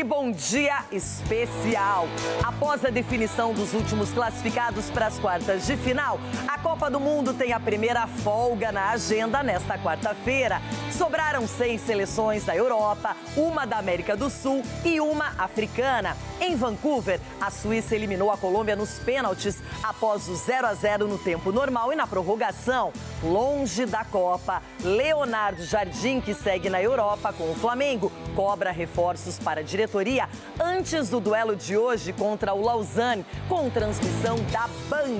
aquele bom dia especial. Após a definição dos últimos classificados para as quartas de final, a Copa do Mundo tem a primeira folga na agenda nesta quarta-feira. Sobraram 6 seleções da Europa, uma da América do Sul e uma africana. Em Vancouver, a Suíça eliminou a Colômbia nos pênaltis após o 0-0 no tempo normal e na prorrogação. Longe da Copa, Leonardo Jardim, que segue na Europa com o Flamengo, cobra reforços para a diretoria antes do duelo de hoje contra o Lausanne, com transmissão da Band.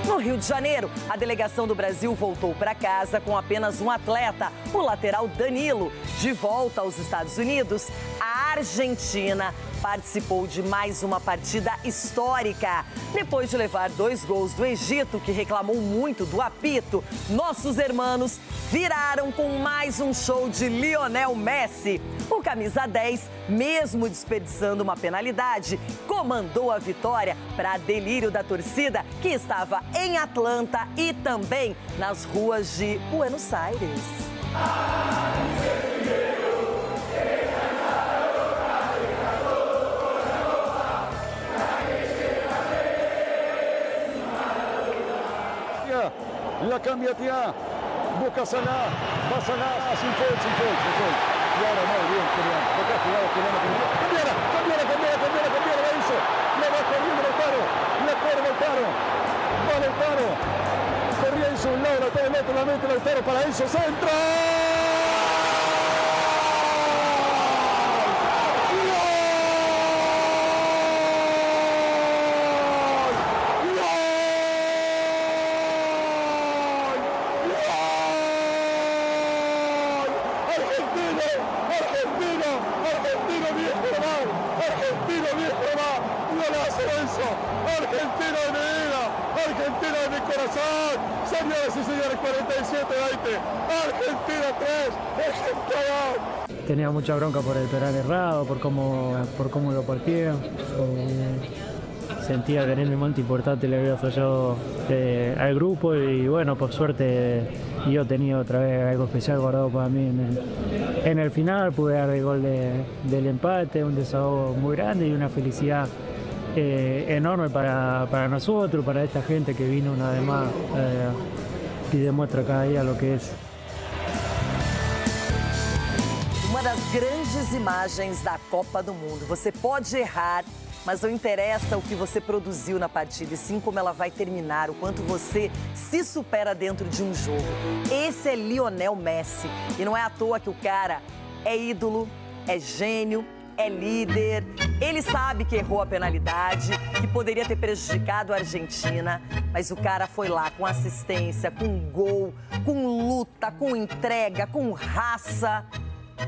No Rio de Janeiro, a delegação do Brasil voltou para casa com apenas um atleta, o lateral Danilo. De volta aos Estados Unidos, a Argentina participou de mais uma partida histórica. Depois de levar 2 gols do Egito, que reclamou muito do apito, nossos hermanos viraram com mais um show de Lionel Messi. O camisa 10, mesmo desperdiçando uma penalidade, comandou a vitória para delírio da torcida, que estava em Atlanta e também nas ruas de Buenos Aires. La cambia Thiago, busca Salah, va Salah, sin gol. Y ahora muy bien, Julián, acá jugado Julián, cambiara, la hizo, le va corriendo Lautaro, le corre Lautaro, va Lautaro, corría hizo un lado, todo el otro, la mete Lautaro para eso, centro. Argentina de mi vida, Argentina de mi corazón, señoras y señores, 47-20, Argentina 3, Argentina 2. Tenía mucha bronca por el penal errado, por cómo lo partió. Sentía que en el momento importante le había fallado al grupo y bueno, por suerte yo tenía otra vez algo especial guardado para mí en el final. Pude dar el gol del empate, un desahogo muy grande y una felicidad enorme para nosotros, para esta gente que vino una vez más y demuestra cada día lo que es. Uma das grandes imagens da Copa do Mundo. Você pode errar, mas não interessa o que você produziu na partida, e sim como ela vai terminar, o quanto você se supera dentro de um jogo. Esse é Lionel Messi. E não é à toa que o cara é ídolo, é gênio, é líder. Ele sabe que errou a penalidade, que poderia ter prejudicado a Argentina, mas o cara foi lá com assistência, com gol, com luta, com entrega, com raça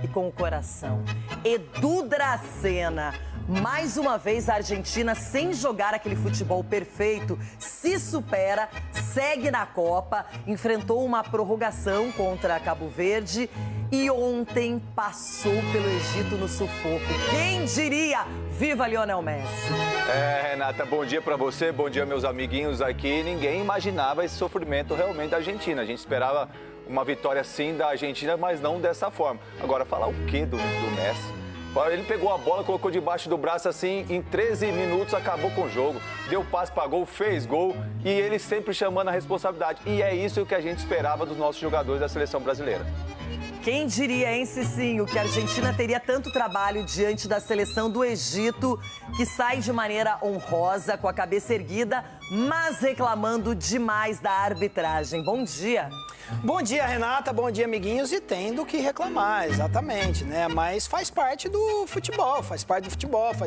e com o coração. Edu Dracena. Mais uma vez, a Argentina, sem jogar aquele futebol perfeito, se supera, segue na Copa, enfrentou uma prorrogação contra Cabo Verde e ontem passou pelo Egito no sufoco. Quem diria? Viva Lionel Messi! Renata, bom dia pra você, bom dia meus amiguinhos aqui. Ninguém imaginava esse sofrimento realmente da Argentina. A gente esperava uma vitória sim da Argentina, mas não dessa forma. Agora, falar o quê do Messi? Ele pegou a bola, colocou debaixo do braço assim, em 13 minutos acabou com o jogo. Deu passe para gol, fez gol e ele sempre chamando a responsabilidade. E é isso que a gente esperava dos nossos jogadores da seleção brasileira. Quem diria, hein, Cicinho, que a Argentina teria tanto trabalho diante da seleção do Egito, que sai de maneira honrosa, com a cabeça erguida, mas reclamando demais da arbitragem. Bom dia. Bom dia, Renata. Bom dia, amiguinhos. E tem do que reclamar, exatamente, né? Mas faz parte do futebol, faz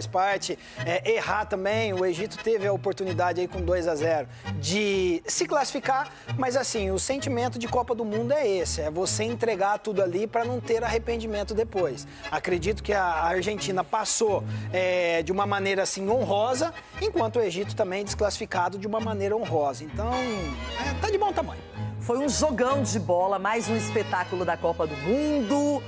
parte errar também. O Egito teve a oportunidade aí com 2-0 de se classificar, mas assim, o sentimento de Copa do Mundo é esse, é você entregar tudo ali para não ter arrependimento depois. Acredito que a Argentina passou de uma maneira assim honrosa, enquanto o Egito também desclassificado de uma maneira honrosa. Então, tá de bom tamanho. Foi um jogão de bola, mais um espetáculo da Copa do Mundo.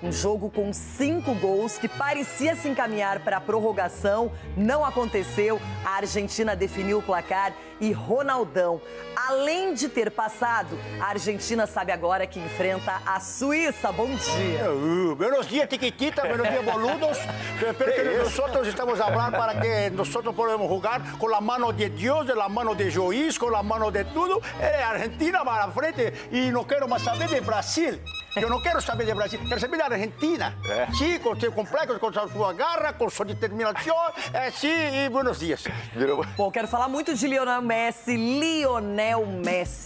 Um jogo com 5 gols que parecia se encaminhar para a prorrogação, não aconteceu. A Argentina definiu o placar e Ronaldão, além de ter passado, a Argentina sabe agora que enfrenta a Suíça. Bom dia. Buenos días, chiquitita, buenos días, boludos. Porque nosotros estamos hablando para que nosotros podemos jugar con la mano de Dios, de la mano de Joís, con la mano de todo. Argentina para la frente y no quiero más saber de Brasil. Eu não quero saber de Brasil, quero saber da Argentina. Sim, com seu complexo, com sua garra, com sua determinação. Sim, e buenos dias. Bom, quero falar muito de Lionel Messi,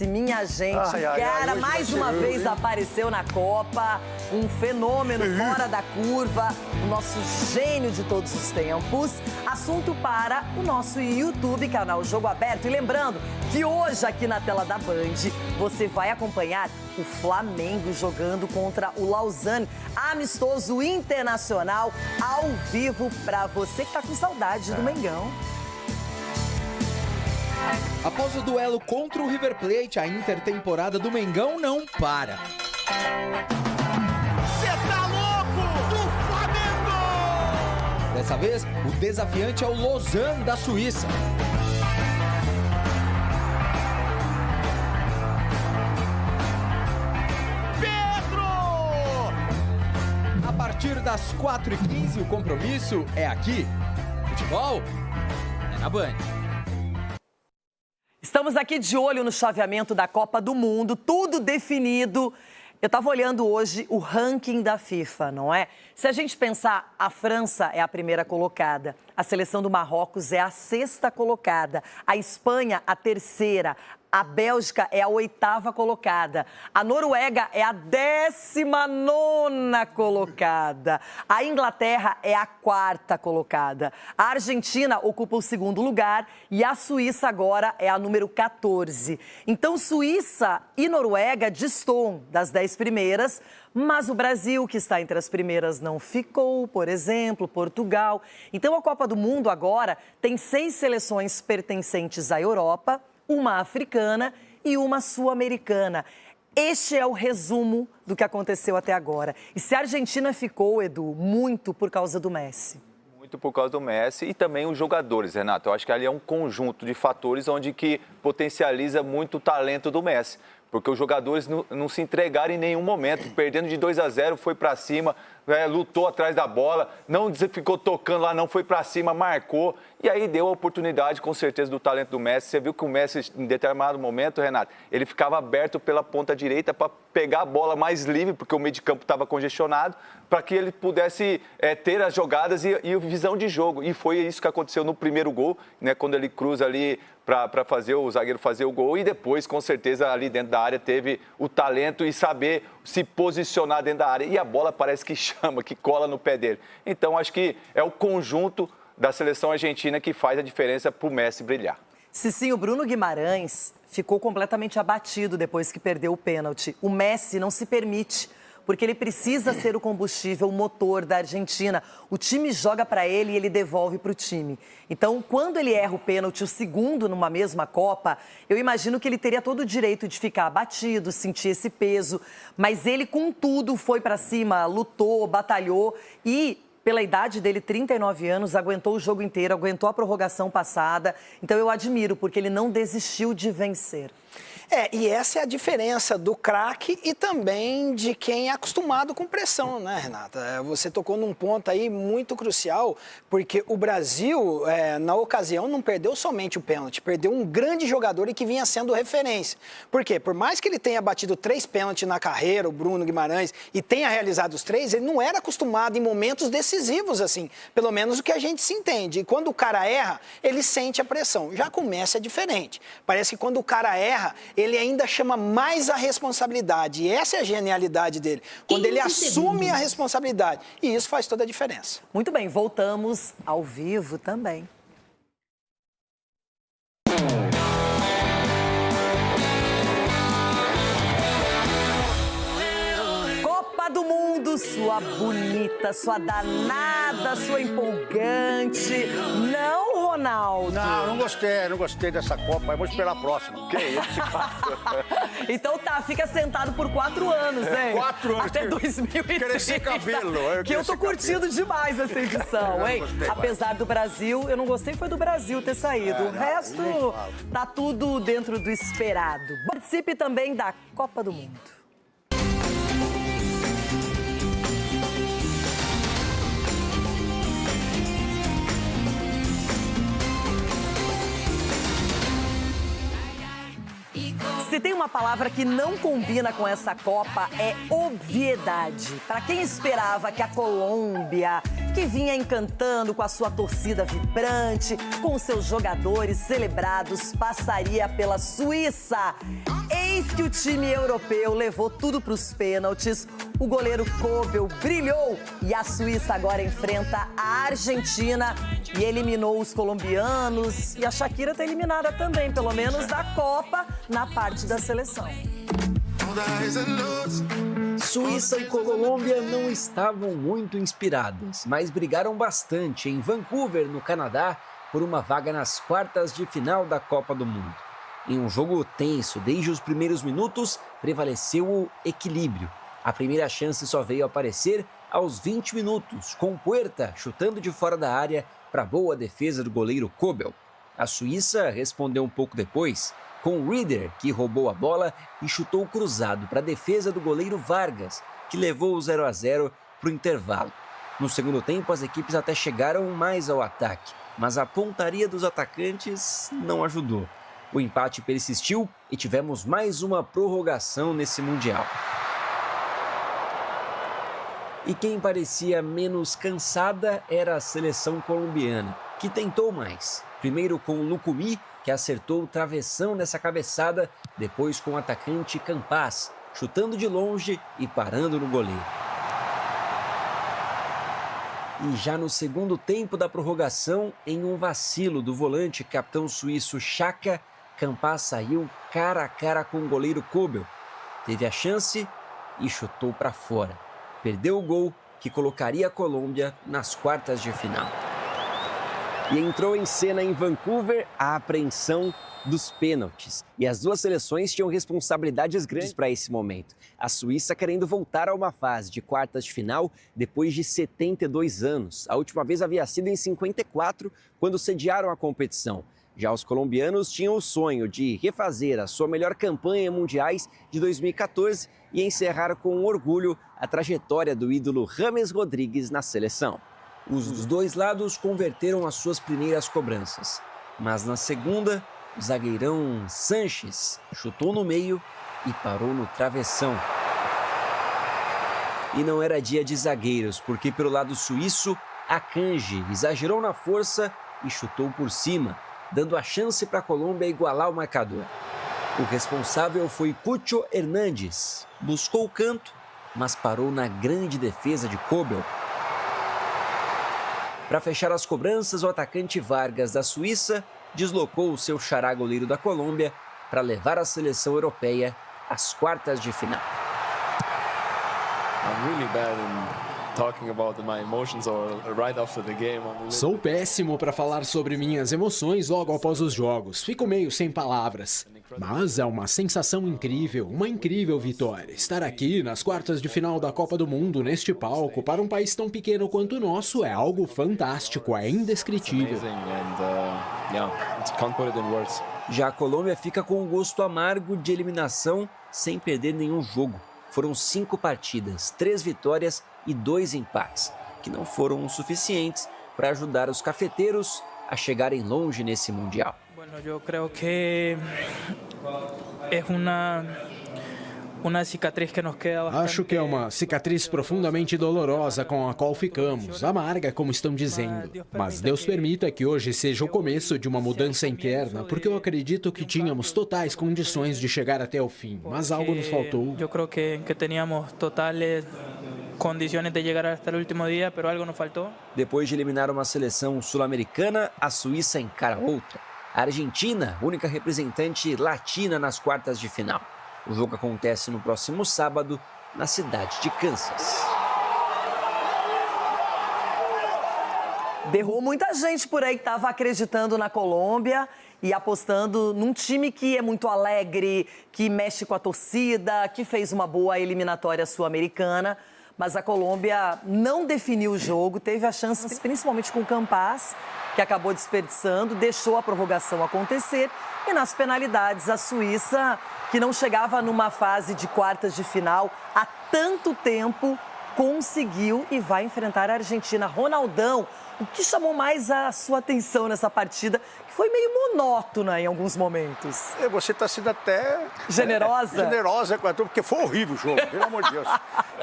minha gente. Cara, mais uma vez apareceu na Copa, um fenômeno fora da curva, o nosso gênio de todos os tempos. Assunto para o nosso YouTube, canal Jogo Aberto. E lembrando que hoje aqui na tela da Band, você vai acompanhar o Flamengo jogando contra o Lausanne, amistoso internacional ao vivo para você que tá com saudade do Mengão. Após o duelo contra o River Plate, a intertemporada do Mengão não para. Você tá louco? Do Flamengo! Dessa vez, o desafiante é o Lausanne da Suíça. A partir das 4h15, o compromisso é aqui. Futebol é na Band. Estamos aqui de olho no chaveamento da Copa do Mundo, tudo definido. Eu estava olhando hoje o ranking da FIFA, não é? Se a gente pensar, a França é a primeira colocada, a seleção do Marrocos é a 6ª colocada, a Espanha a 3ª, a Bélgica é a 8ª colocada, a Noruega é a 19ª colocada, a Inglaterra é a 4ª colocada, a Argentina ocupa o 2º lugar e a Suíça agora é a número 14. Então, Suíça e Noruega destoam das 10 primeiras, mas o Brasil, que está entre as primeiras, não ficou, por exemplo, Portugal. Então, a Copa do Mundo agora tem 6 seleções pertencentes à Europa, uma africana e uma sul-americana. Este é o resumo do que aconteceu até agora. E se a Argentina ficou, Edu, muito por causa do Messi. Muito por causa do Messi e também os jogadores, Renato. Eu acho que ali é um conjunto de fatores onde que potencializa muito o talento do Messi. Porque os jogadores não se entregaram em nenhum momento, perdendo de 2-0, foi para cima, lutou atrás da bola, não ficou tocando lá, não foi para cima, marcou. E aí deu a oportunidade, com certeza, do talento do Messi. Você viu que o Messi, em determinado momento, Renato, ele ficava aberto pela ponta direita para pegar a bola mais livre, porque o meio de campo estava congestionado, para que ele pudesse ter as jogadas e visão de jogo. E foi isso que aconteceu no primeiro gol, né, quando ele cruza ali para fazer o zagueiro fazer o gol. E depois, com certeza, ali dentro da área, teve o talento e saber se posicionar dentro da área. E a bola parece que chama, que cola no pé dele. Então, acho que é o conjunto da seleção argentina que faz a diferença para o Messi brilhar. Cicinho, Bruno Guimarães ficou completamente abatido depois que perdeu o pênalti. O Messi não se permite, porque ele precisa ser o combustível, o motor da Argentina. O time joga para ele e ele devolve para o time. Então, quando ele erra o pênalti, o segundo numa mesma Copa, eu imagino que ele teria todo o direito de ficar abatido, sentir esse peso. Mas ele, com tudo, foi para cima, lutou, batalhou e, pela idade dele, 39 anos, aguentou o jogo inteiro, aguentou a prorrogação passada. Então, eu admiro, porque ele não desistiu de vencer. E essa é a diferença do craque e também de quem é acostumado com pressão, né, Renata? Você tocou num ponto aí muito crucial, porque o Brasil, na ocasião, não perdeu somente o pênalti, perdeu um grande jogador e que vinha sendo referência. Por quê? Por mais que ele tenha batido 3 pênaltis na carreira, o Bruno Guimarães, e tenha realizado os 3, ele não era acostumado em momentos decisivos, assim, pelo menos o que a gente se entende. E quando o cara erra, ele sente a pressão. Já com o Messi é diferente. Parece que quando o cara erra, ele ainda chama mais a responsabilidade. E essa é a genialidade dele. Quando ele assume a responsabilidade. E isso faz toda a diferença. Muito bem, voltamos ao vivo também. Copa do Mundo, sua bonita, sua danada, sua empolgante. Não, Ronaldo. Ronaldo? Não gostei dessa Copa. Eu vou esperar a próxima. Que isso? Então tá, fica sentado por 4 anos, hein? 4 anos. Até 2030. Crescer cabelo. Que eu tô curtindo demais essa edição, hein? gostei, Apesar do Brasil, eu não gostei foi do Brasil ter saído. O resto tá tudo dentro do esperado. Participe também da Copa do Mundo. Se tem uma palavra que não combina com essa Copa, é obviedade. Para quem esperava que a Colômbia, que vinha encantando com a sua torcida vibrante, com seus jogadores celebrados, passaria pela Suíça. Eis que o time europeu levou tudo para os pênaltis. O goleiro Kobel brilhou e a Suíça agora enfrenta a Argentina e eliminou os colombianos. E a Shakira está eliminada também, pelo menos da Copa, na parte da seleção. Suíça e Colômbia não estavam muito inspiradas, mas brigaram bastante em Vancouver, no Canadá, por uma vaga nas quartas de final da Copa do Mundo. Em um jogo tenso, desde os primeiros minutos, prevaleceu o equilíbrio. A primeira chance só veio aparecer aos 20 minutos, com Puerta chutando de fora da área para boa defesa do goleiro Kobel. A Suíça respondeu um pouco depois, com Rieder, que roubou a bola e chutou cruzado para a defesa do goleiro Vargas, que levou o 0-0 para o intervalo. No segundo tempo, as equipes até chegaram mais ao ataque, mas a pontaria dos atacantes não ajudou. O empate persistiu e tivemos mais uma prorrogação nesse Mundial. E quem parecia menos cansada era a seleção colombiana, que tentou mais. Primeiro com o Lucumí, que acertou o travessão nessa cabeçada, depois com o atacante Campas, chutando de longe e parando no goleiro. E já no segundo tempo da prorrogação, em um vacilo do volante capitão suíço Xhaka, Campas saiu cara a cara com o goleiro Kobel. Teve a chance e chutou para fora. Perdeu o gol que colocaria a Colômbia nas quartas de final. E entrou em cena em Vancouver a apreensão dos pênaltis. E as duas seleções tinham responsabilidades grandes para esse momento. A Suíça querendo voltar a uma fase de quartas de final depois de 72 anos. A última vez havia sido em 54, quando sediaram a competição. Já os colombianos tinham o sonho de refazer a sua melhor campanha em mundiais de 2014 e encerrar com orgulho a trajetória do ídolo James Rodríguez na seleção. Os dois lados converteram as suas primeiras cobranças, mas na segunda, o zagueirão Sanches chutou no meio e parou no travessão. E não era dia de zagueiros, porque pelo lado suíço, Akanji exagerou na força e chutou por cima, dando a chance para a Colômbia igualar o marcador. O responsável foi Cucho Hernández. Buscou o canto, mas parou na grande defesa de Kobel. Para fechar as cobranças, o atacante Vargas da Suíça deslocou o seu xará goleiro da Colômbia para levar a seleção europeia às quartas de final. Sou péssimo para falar sobre minhas emoções logo após os jogos. Fico meio sem palavras. Mas é uma sensação incrível, uma incrível vitória. Estar aqui nas quartas de final da Copa do Mundo, neste palco, para um país tão pequeno quanto o nosso, é algo fantástico, é indescritível. Já a Colômbia fica com um gosto amargo de eliminação sem perder nenhum jogo. Foram 5 partidas, 3 vitórias e 2 empates, que não foram o suficientes para ajudar os cafeteiros a chegarem longe nesse Mundial. Bueno, yo creo que es una cicatriz que nos queda bastante... Acho que é uma cicatriz profundamente dolorosa com a qual ficamos, amarga, como estão dizendo. Mas Deus permita que hoje seja o começo de uma mudança interna, porque eu acredito que tínhamos totais condições de chegar até o fim, mas algo nos faltou. Eu creo que teníamos totales condições de chegar até o último dia, mas algo nos faltou. Depois de eliminar uma seleção sul-americana, a Suíça encara outra. A Argentina, única representante latina nas quartas de final. O jogo acontece no próximo sábado, na cidade de Kansas. Derrubou muita gente por aí que estava acreditando na Colômbia e apostando num time que é muito alegre, que mexe com a torcida, que fez uma boa eliminatória sul-americana. Mas a Colômbia não definiu o jogo, teve a chance, principalmente com o Campaz, que acabou desperdiçando, deixou a prorrogação acontecer. E nas penalidades, a Suíça, que não chegava numa fase de quartas de final há tanto tempo, conseguiu e vai enfrentar a Argentina. Ronaldão, o que chamou mais a sua atenção nessa partida, que foi meio monótona em alguns momentos? Você está sendo até... Generosa? Generosa com a turma, porque foi horrível o jogo, pelo amor de Deus.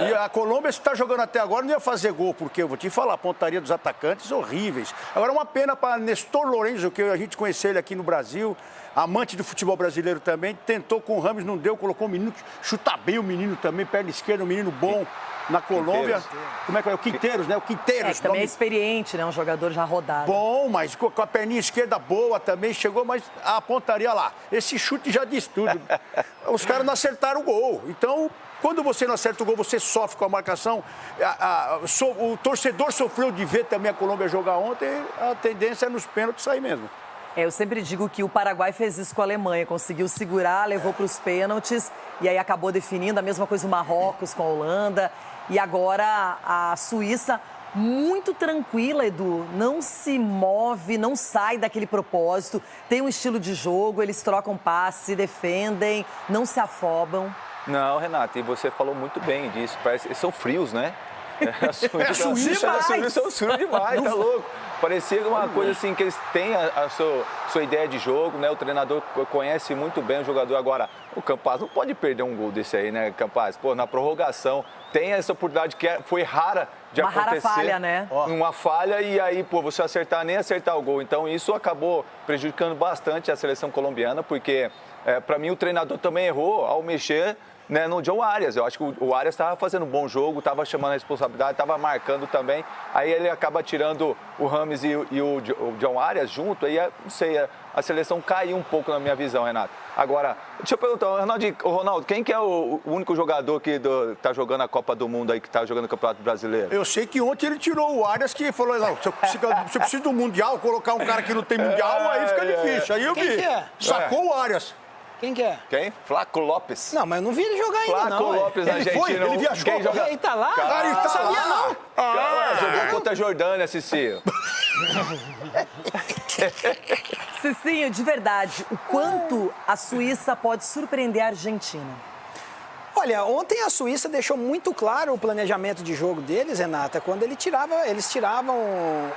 E a Colômbia, se está jogando até agora, não ia fazer gol, porque eu vou te falar, a pontaria dos atacantes horríveis. Agora, uma pena para Nestor Lorenzo, que a gente conheceu ele aqui no Brasil, amante do futebol brasileiro também, tentou com o Rames, não deu, colocou o menino, chuta bem o menino também, perna esquerda, um menino bom. Na Colômbia, como é que é? O Quinteiros, né? O Quinteiros. Também é experiente, né? Um jogador já rodado. Bom, mas com a perninha esquerda boa também, chegou, mas a pontaria lá. Esse chute já diz tudo. Os caras não acertaram o gol. Então, quando você não acerta o gol, você sofre com a marcação. O torcedor sofreu de ver também a Colômbia jogar ontem, a tendência é nos pênaltis sair mesmo. Eu sempre digo que o Paraguai fez isso com a Alemanha, conseguiu segurar, levou para os pênaltis e aí acabou definindo. A mesma coisa o Marrocos com a Holanda. E agora a Suíça, muito tranquila, Edu, não se move, não sai daquele propósito, tem um estilo de jogo, eles trocam passe, se defendem, não se afobam. Não, Renata, e você falou muito bem disso, parece, eles são frios, né? A Suíça são frios demais, tá louco? Parecia uma coisa assim, que eles têm a sua ideia de jogo, né? O treinador conhece muito bem o jogador. Agora, o Campaz não pode perder um gol desse aí, né, Campaz? Pô, na prorrogação, tem essa oportunidade que foi rara de acontecer. Uma rara falha, né? Uma falha e aí, pô, você nem acertar o gol. Então, isso acabou prejudicando bastante a seleção colombiana, porque, para mim, o treinador também errou ao mexer, né, no John Arias. Eu acho que o Arias estava fazendo um bom jogo, estava chamando a responsabilidade, estava marcando também. Aí ele acaba tirando o Rames e o John Arias junto, aí, não sei, a seleção caiu um pouco na minha visão, Renato. Agora, deixa eu perguntar, Ronaldo, quem que é o único jogador que está jogando a Copa do Mundo aí, que está jogando o Campeonato Brasileiro? Eu sei que ontem ele tirou o Arias, que falou, não, se eu preciso do Mundial, colocar um cara que não tem Mundial, aí fica difícil. Aí eu vi. Sacou o Arias. Quem que é? Quem? Flaco Lopes. Não, mas eu não vi ele jogar ainda, não. Flaco Lopes, ele foi? Ele viajou? Ele tá lá? Cara, ele tá sabia, lá. não. Jogou contra a Jordânia, Cicinho. Cicinho, de verdade, o quanto a Suíça pode surpreender a Argentina? Olha, ontem a Suíça deixou muito claro o planejamento de jogo deles, Renata, quando eles tiravam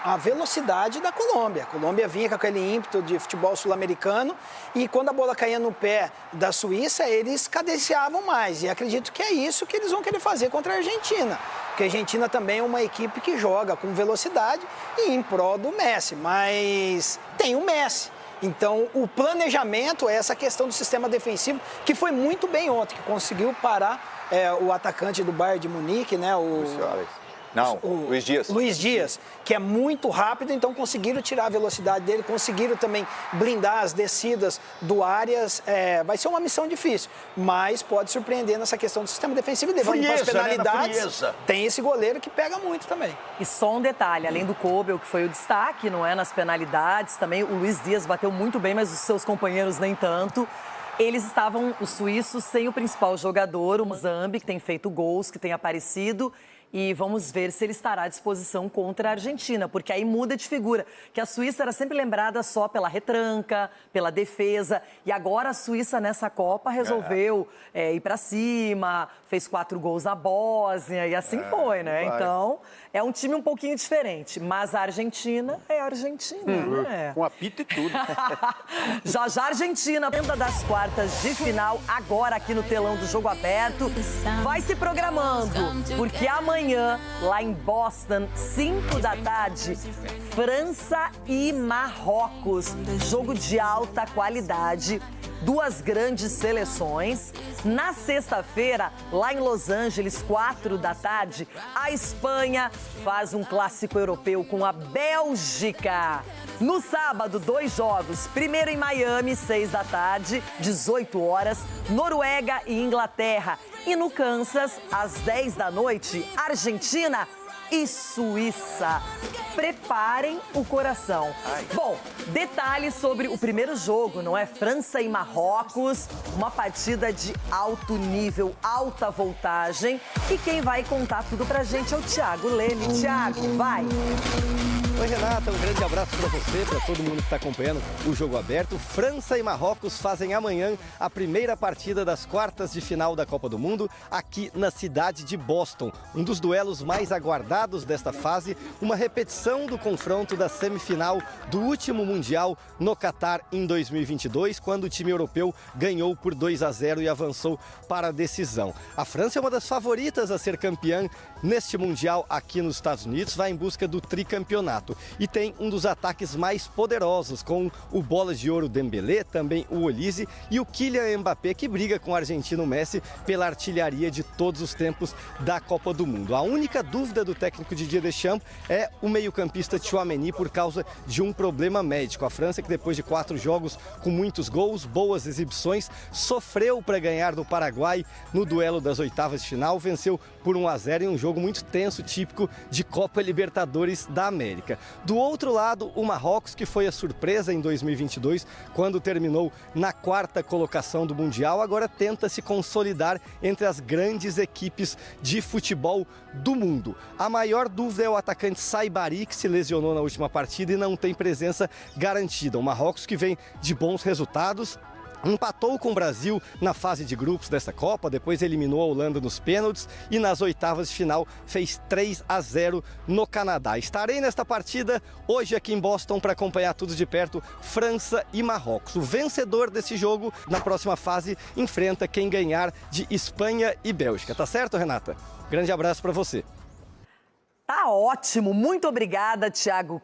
a velocidade da Colômbia. A Colômbia vinha com aquele ímpeto de futebol sul-americano e quando a bola caía no pé da Suíça, eles cadenciavam mais. E acredito que é isso que eles vão querer fazer contra a Argentina. Porque a Argentina também é uma equipe que joga com velocidade e em prol do Messi. Mas tem o Messi. Então, o planejamento é essa questão do sistema defensivo, que foi muito bem ontem, que conseguiu parar o atacante do Bayern de Munique, né? Luiz Dias. Luiz Dias, que é muito rápido, então conseguiram tirar a velocidade dele, conseguiram também blindar as descidas do Arias. Vai ser uma missão difícil, mas pode surpreender nessa questão do sistema defensivo. Levando para as penalidades, tem esse goleiro que pega muito também. E só um detalhe, além do Kobel, que foi o destaque, não é? Nas penalidades, também o Luiz Dias bateu muito bem, mas os seus companheiros nem tanto. Eles estavam, os suíços, sem o principal jogador, o Zambi, que tem feito gols, que tem aparecido. E vamos ver se ele estará à disposição contra a Argentina, porque aí muda de figura. Que a Suíça era sempre lembrada só pela retranca, pela defesa. E agora a Suíça, nessa Copa, resolveu ir para cima, fez 4 gols na Bósnia e assim foi, né? Então, é um time um pouquinho diferente. Mas a Argentina é a Argentina, né? Com apito e tudo. Já a Argentina, venda das quartas de final, agora aqui no telão do Jogo Aberto. Vai se programando, porque amanhã, lá em Boston, 5 da tarde, França e Marrocos. Jogo de alta qualidade, 2 grandes seleções. Na sexta-feira, lá em Los Angeles, 4 da tarde, a Espanha faz um clássico europeu com a Bélgica. No sábado, 2 jogos. Primeiro em Miami, 6 da tarde, 18 horas, Noruega e Inglaterra. E no Kansas, às 10 da noite, Argentina e Suíça. preparem o coração. Bom, detalhes sobre o primeiro jogo, não é? França e Marrocos, uma partida de alto nível, alta voltagem. E quem vai contar tudo pra gente é o Thiago Leme. Thiago, vai! Oi, Renata, um grande abraço para você, para todo mundo que está acompanhando o Jogo Aberto. França e Marrocos fazem amanhã a primeira partida das quartas de final da Copa do Mundo aqui na cidade de Boston. Um dos duelos mais aguardados desta fase, uma repetição do confronto da semifinal do último Mundial no Catar em 2022, quando o time europeu ganhou por 2-0 e avançou para a decisão. A França é uma das favoritas a ser campeã neste Mundial aqui nos Estados Unidos, vai em busca do tricampeonato. E tem um dos ataques mais poderosos, com o bola de ouro Dembélé, também o Olise e o Kylian Mbappé, que briga com o argentino Messi pela artilharia de todos os tempos da Copa do Mundo. A única dúvida do técnico Didier Deschamps é o meio-campista Tchouaméni por causa de um problema médico. A França, que depois de 4 jogos com muitos gols, boas exibições, sofreu para ganhar do Paraguai no duelo das oitavas de final, venceu por 1-0 em um jogo muito tenso, típico de Copa Libertadores da América. Do outro lado, o Marrocos, que foi a surpresa em 2022, quando terminou na 4ª colocação do Mundial, agora tenta se consolidar entre as grandes equipes de futebol do mundo. A maior dúvida é o atacante Saibari, que se lesionou na última partida e não tem presença garantida. O Marrocos, que vem de bons resultados, empatou com o Brasil na fase de grupos dessa Copa, depois eliminou a Holanda nos pênaltis e nas oitavas de final fez 3-0 no Canadá. Estarei nesta partida hoje aqui em Boston para acompanhar tudo de perto, França e Marrocos. O vencedor desse jogo na próxima fase enfrenta quem ganhar de Espanha e Bélgica. Tá certo, Renata? Grande abraço para você. Tá ótimo, muito obrigada, Thiago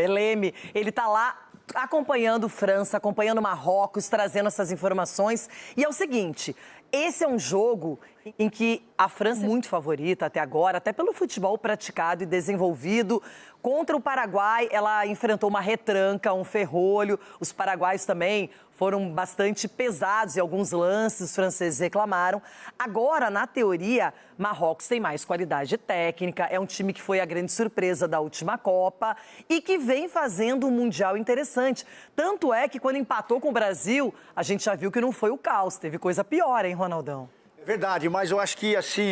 Leme. Ele tá lá acompanhando França, acompanhando Marrocos, trazendo essas informações. E é o seguinte, esse é um jogo em que a França é muito favorita até agora, até pelo futebol praticado e desenvolvido. Contra o Paraguai, ela enfrentou uma retranca, um ferrolho. Os paraguaios também foram bastante pesados em alguns lances, os franceses reclamaram. Agora, na teoria, Marrocos tem mais qualidade técnica, é um time que foi a grande surpresa da última Copa e que vem fazendo um Mundial interessante. Tanto é que quando empatou com o Brasil, a gente já viu que não foi o caos, teve coisa pior, hein, Ronaldão? É verdade, mas eu acho que, assim,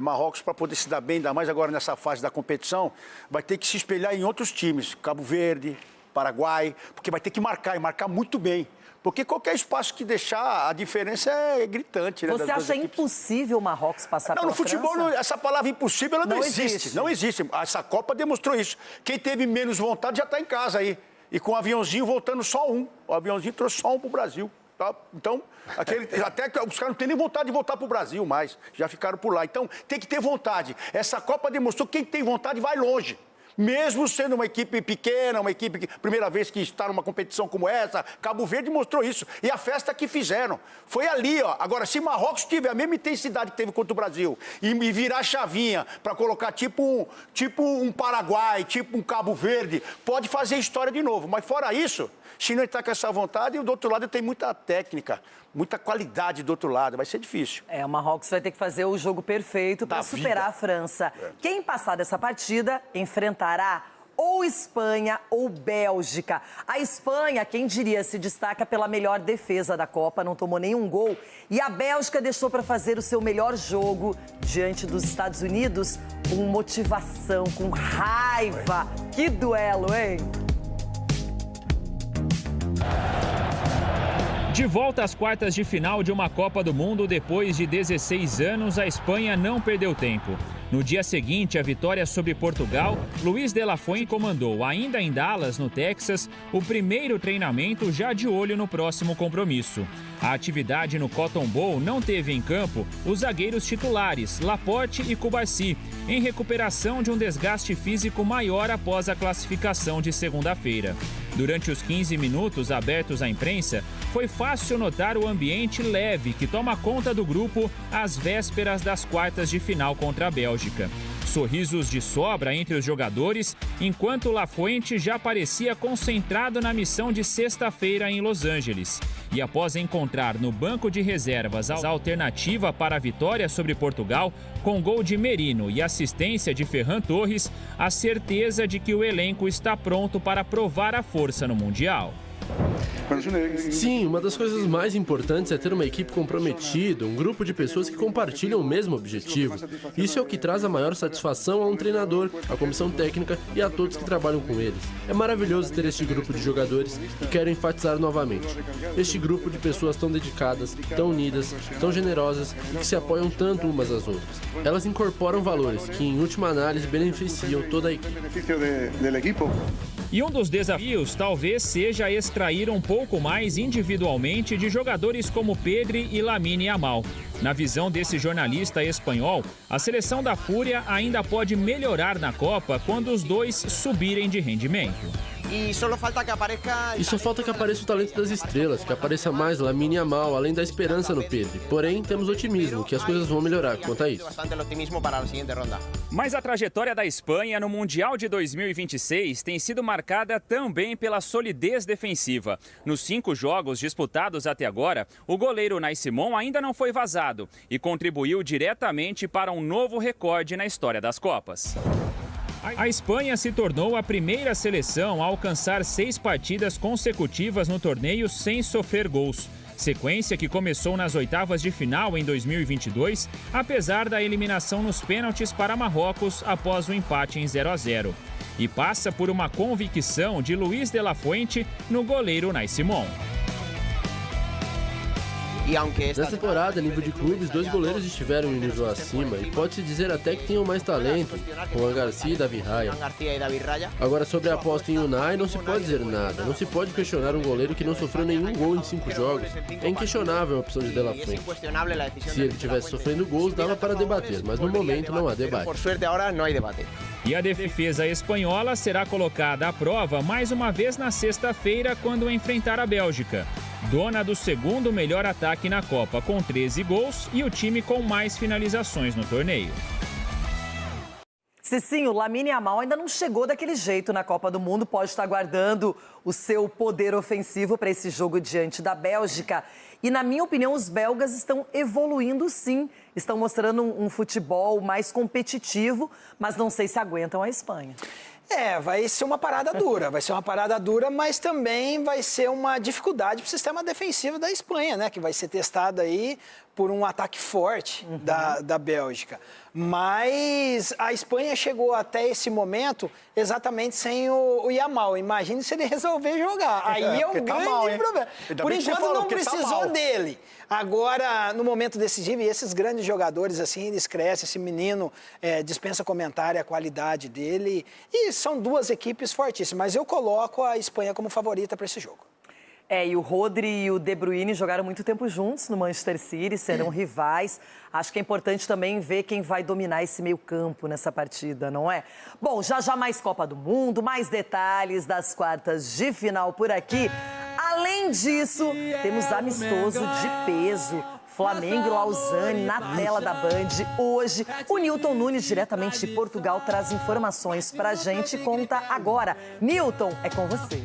Marrocos, para poder se dar bem, ainda mais agora nessa fase da competição, vai ter que se espelhar em outros times, Cabo Verde, Paraguai, porque vai ter que marcar, e marcar muito bem. Porque qualquer espaço que deixar, a diferença é gritante, né? Você acha impossível o Marrocos passar pela França? No futebol, essa palavra impossível, ela não existe. Não existe. Essa Copa demonstrou isso. Quem teve menos vontade já está em casa aí. E com o aviãozinho voltando só um. O aviãozinho trouxe só um para o Brasil. Tá? Então, até os caras não têm nem vontade de voltar para o Brasil mais. Já ficaram por lá. Então, tem que ter vontade. Essa Copa demonstrou que quem tem vontade vai longe. Mesmo sendo uma equipe pequena, uma equipe que, primeira vez que está numa competição como essa, Cabo Verde mostrou isso. E a festa que fizeram foi ali, ó. Agora, se Marrocos tiver a mesma intensidade que teve contra o Brasil e virar chavinha para colocar tipo um Paraguai, tipo um Cabo Verde, pode fazer história de novo. Mas fora isso, se não está com essa vontade, e do outro lado tem muita técnica, muita qualidade do outro lado, vai ser difícil. O Marrocos vai ter que fazer o jogo perfeito para superar a França. Quem passar dessa partida enfrentará ou Espanha ou Bélgica. A Espanha, quem diria, se destaca pela melhor defesa da Copa, não tomou nenhum gol. E a Bélgica deixou para fazer o seu melhor jogo diante dos Estados Unidos com motivação, com raiva. Que duelo, hein? De volta às quartas de final de uma Copa do Mundo, depois de 16 anos, a Espanha não perdeu tempo. No dia seguinte à vitória sobre Portugal, Luís de la Fuente comandou, ainda em Dallas, no Texas, o primeiro treinamento já de olho no próximo compromisso. A atividade no Cotton Bowl não teve em campo os zagueiros titulares, Laporte e Cubarsí, em recuperação de um desgaste físico maior após a classificação de segunda-feira. Durante os 15 minutos abertos à imprensa, foi fácil notar o ambiente leve que toma conta do grupo às vésperas das quartas de final contra a Bélgica. Sorrisos de sobra entre os jogadores, enquanto La Fuente já parecia concentrado na missão de sexta-feira em Los Angeles. E após encontrar no banco de reservas a alternativa para a vitória sobre Portugal, com gol de Merino e assistência de Ferran Torres, a certeza de que o elenco está pronto para provar a força no Mundial. Sim, uma das coisas mais importantes é ter uma equipe comprometida, um grupo de pessoas que compartilham o mesmo objetivo. Isso é o que traz a maior satisfação a um treinador, à comissão técnica e a todos que trabalham com eles. É maravilhoso ter este grupo de jogadores e quero enfatizar novamente. Este grupo de pessoas tão dedicadas, tão unidas, tão generosas e que se apoiam tanto umas às outras. Elas incorporam valores que, em última análise, beneficiam toda a equipe. E um dos desafios talvez seja extrair um pouco mais individualmente de jogadores como Pedri e Lamine Yamal. Na visão desse jornalista espanhol, a seleção da Fúria ainda pode melhorar na Copa quando os dois subirem de rendimento. E só falta que apareça o talento das estrelas, que apareça mais Lamine Yamal, além da esperança no Pedri. Porém, temos otimismo, que as coisas vão melhorar quanto a isso. Mas a trajetória da Espanha no Mundial de 2026 tem sido marcada também pela solidez defensiva. Nos 5 jogos disputados até agora, o goleiro Unai Simón ainda não foi vazado e contribuiu diretamente para um novo recorde na história das Copas. A Espanha se tornou a primeira seleção a alcançar 6 partidas consecutivas no torneio sem sofrer gols. Sequência que começou nas oitavas de final em 2022, apesar da eliminação nos pênaltis para Marrocos após o empate em 0-0. E passa por uma convicção de Luis de la Fuente no goleiro Unai Simón. Nessa temporada, a nível de clubes, 2 goleiros estiveram em nível acima e pode-se dizer até que tenham mais talento, Juan Garcia e David Raya. Agora, sobre a aposta em Unai, não se pode dizer nada. Não se pode questionar um goleiro que não sofreu nenhum gol em 5 jogos. É inquestionável a opção de De La Fuente. Se ele tivesse sofrendo gols, dava para debater, mas no momento não há debate. E a defesa espanhola será colocada à prova mais uma vez na sexta-feira, quando enfrentar a Bélgica. Dona do segundo melhor ataque na Copa, com 13 gols, e o time com mais finalizações no torneio. Cicinho, Lamine Yamal ainda não chegou daquele jeito na Copa do Mundo, pode estar guardando o seu poder ofensivo para esse jogo diante da Bélgica. E, na minha opinião, os belgas estão evoluindo sim, estão mostrando um futebol mais competitivo, mas não sei se aguentam a Espanha. Vai ser uma parada dura, mas também vai ser uma dificuldade para o sistema defensivo da Espanha, né? Que vai ser testado aí por um ataque forte da Bélgica. Mas a Espanha chegou até esse momento exatamente sem o Yamal. Imagine se ele resolver jogar. Aí é um grande problema. Por enquanto não precisou dele. Agora, no momento decisivo, e esses grandes jogadores, assim, eles crescem. Esse menino dispensa comentário, a qualidade dele. E são 2 equipes fortíssimas. Mas eu coloco a Espanha como favorita para esse jogo. E o Rodri e o De Bruyne jogaram muito tempo juntos no Manchester City, serão rivais. Acho que é importante também ver quem vai dominar esse meio-campo nessa partida, não é? Bom, já mais Copa do Mundo, mais detalhes das quartas de final por aqui. Além disso, temos amistoso de peso. Flamengo e Lausanne na tela da Band. Hoje, o Nilton Nunes, diretamente de Portugal, traz informações pra gente. Conta agora. Nilton, é com você.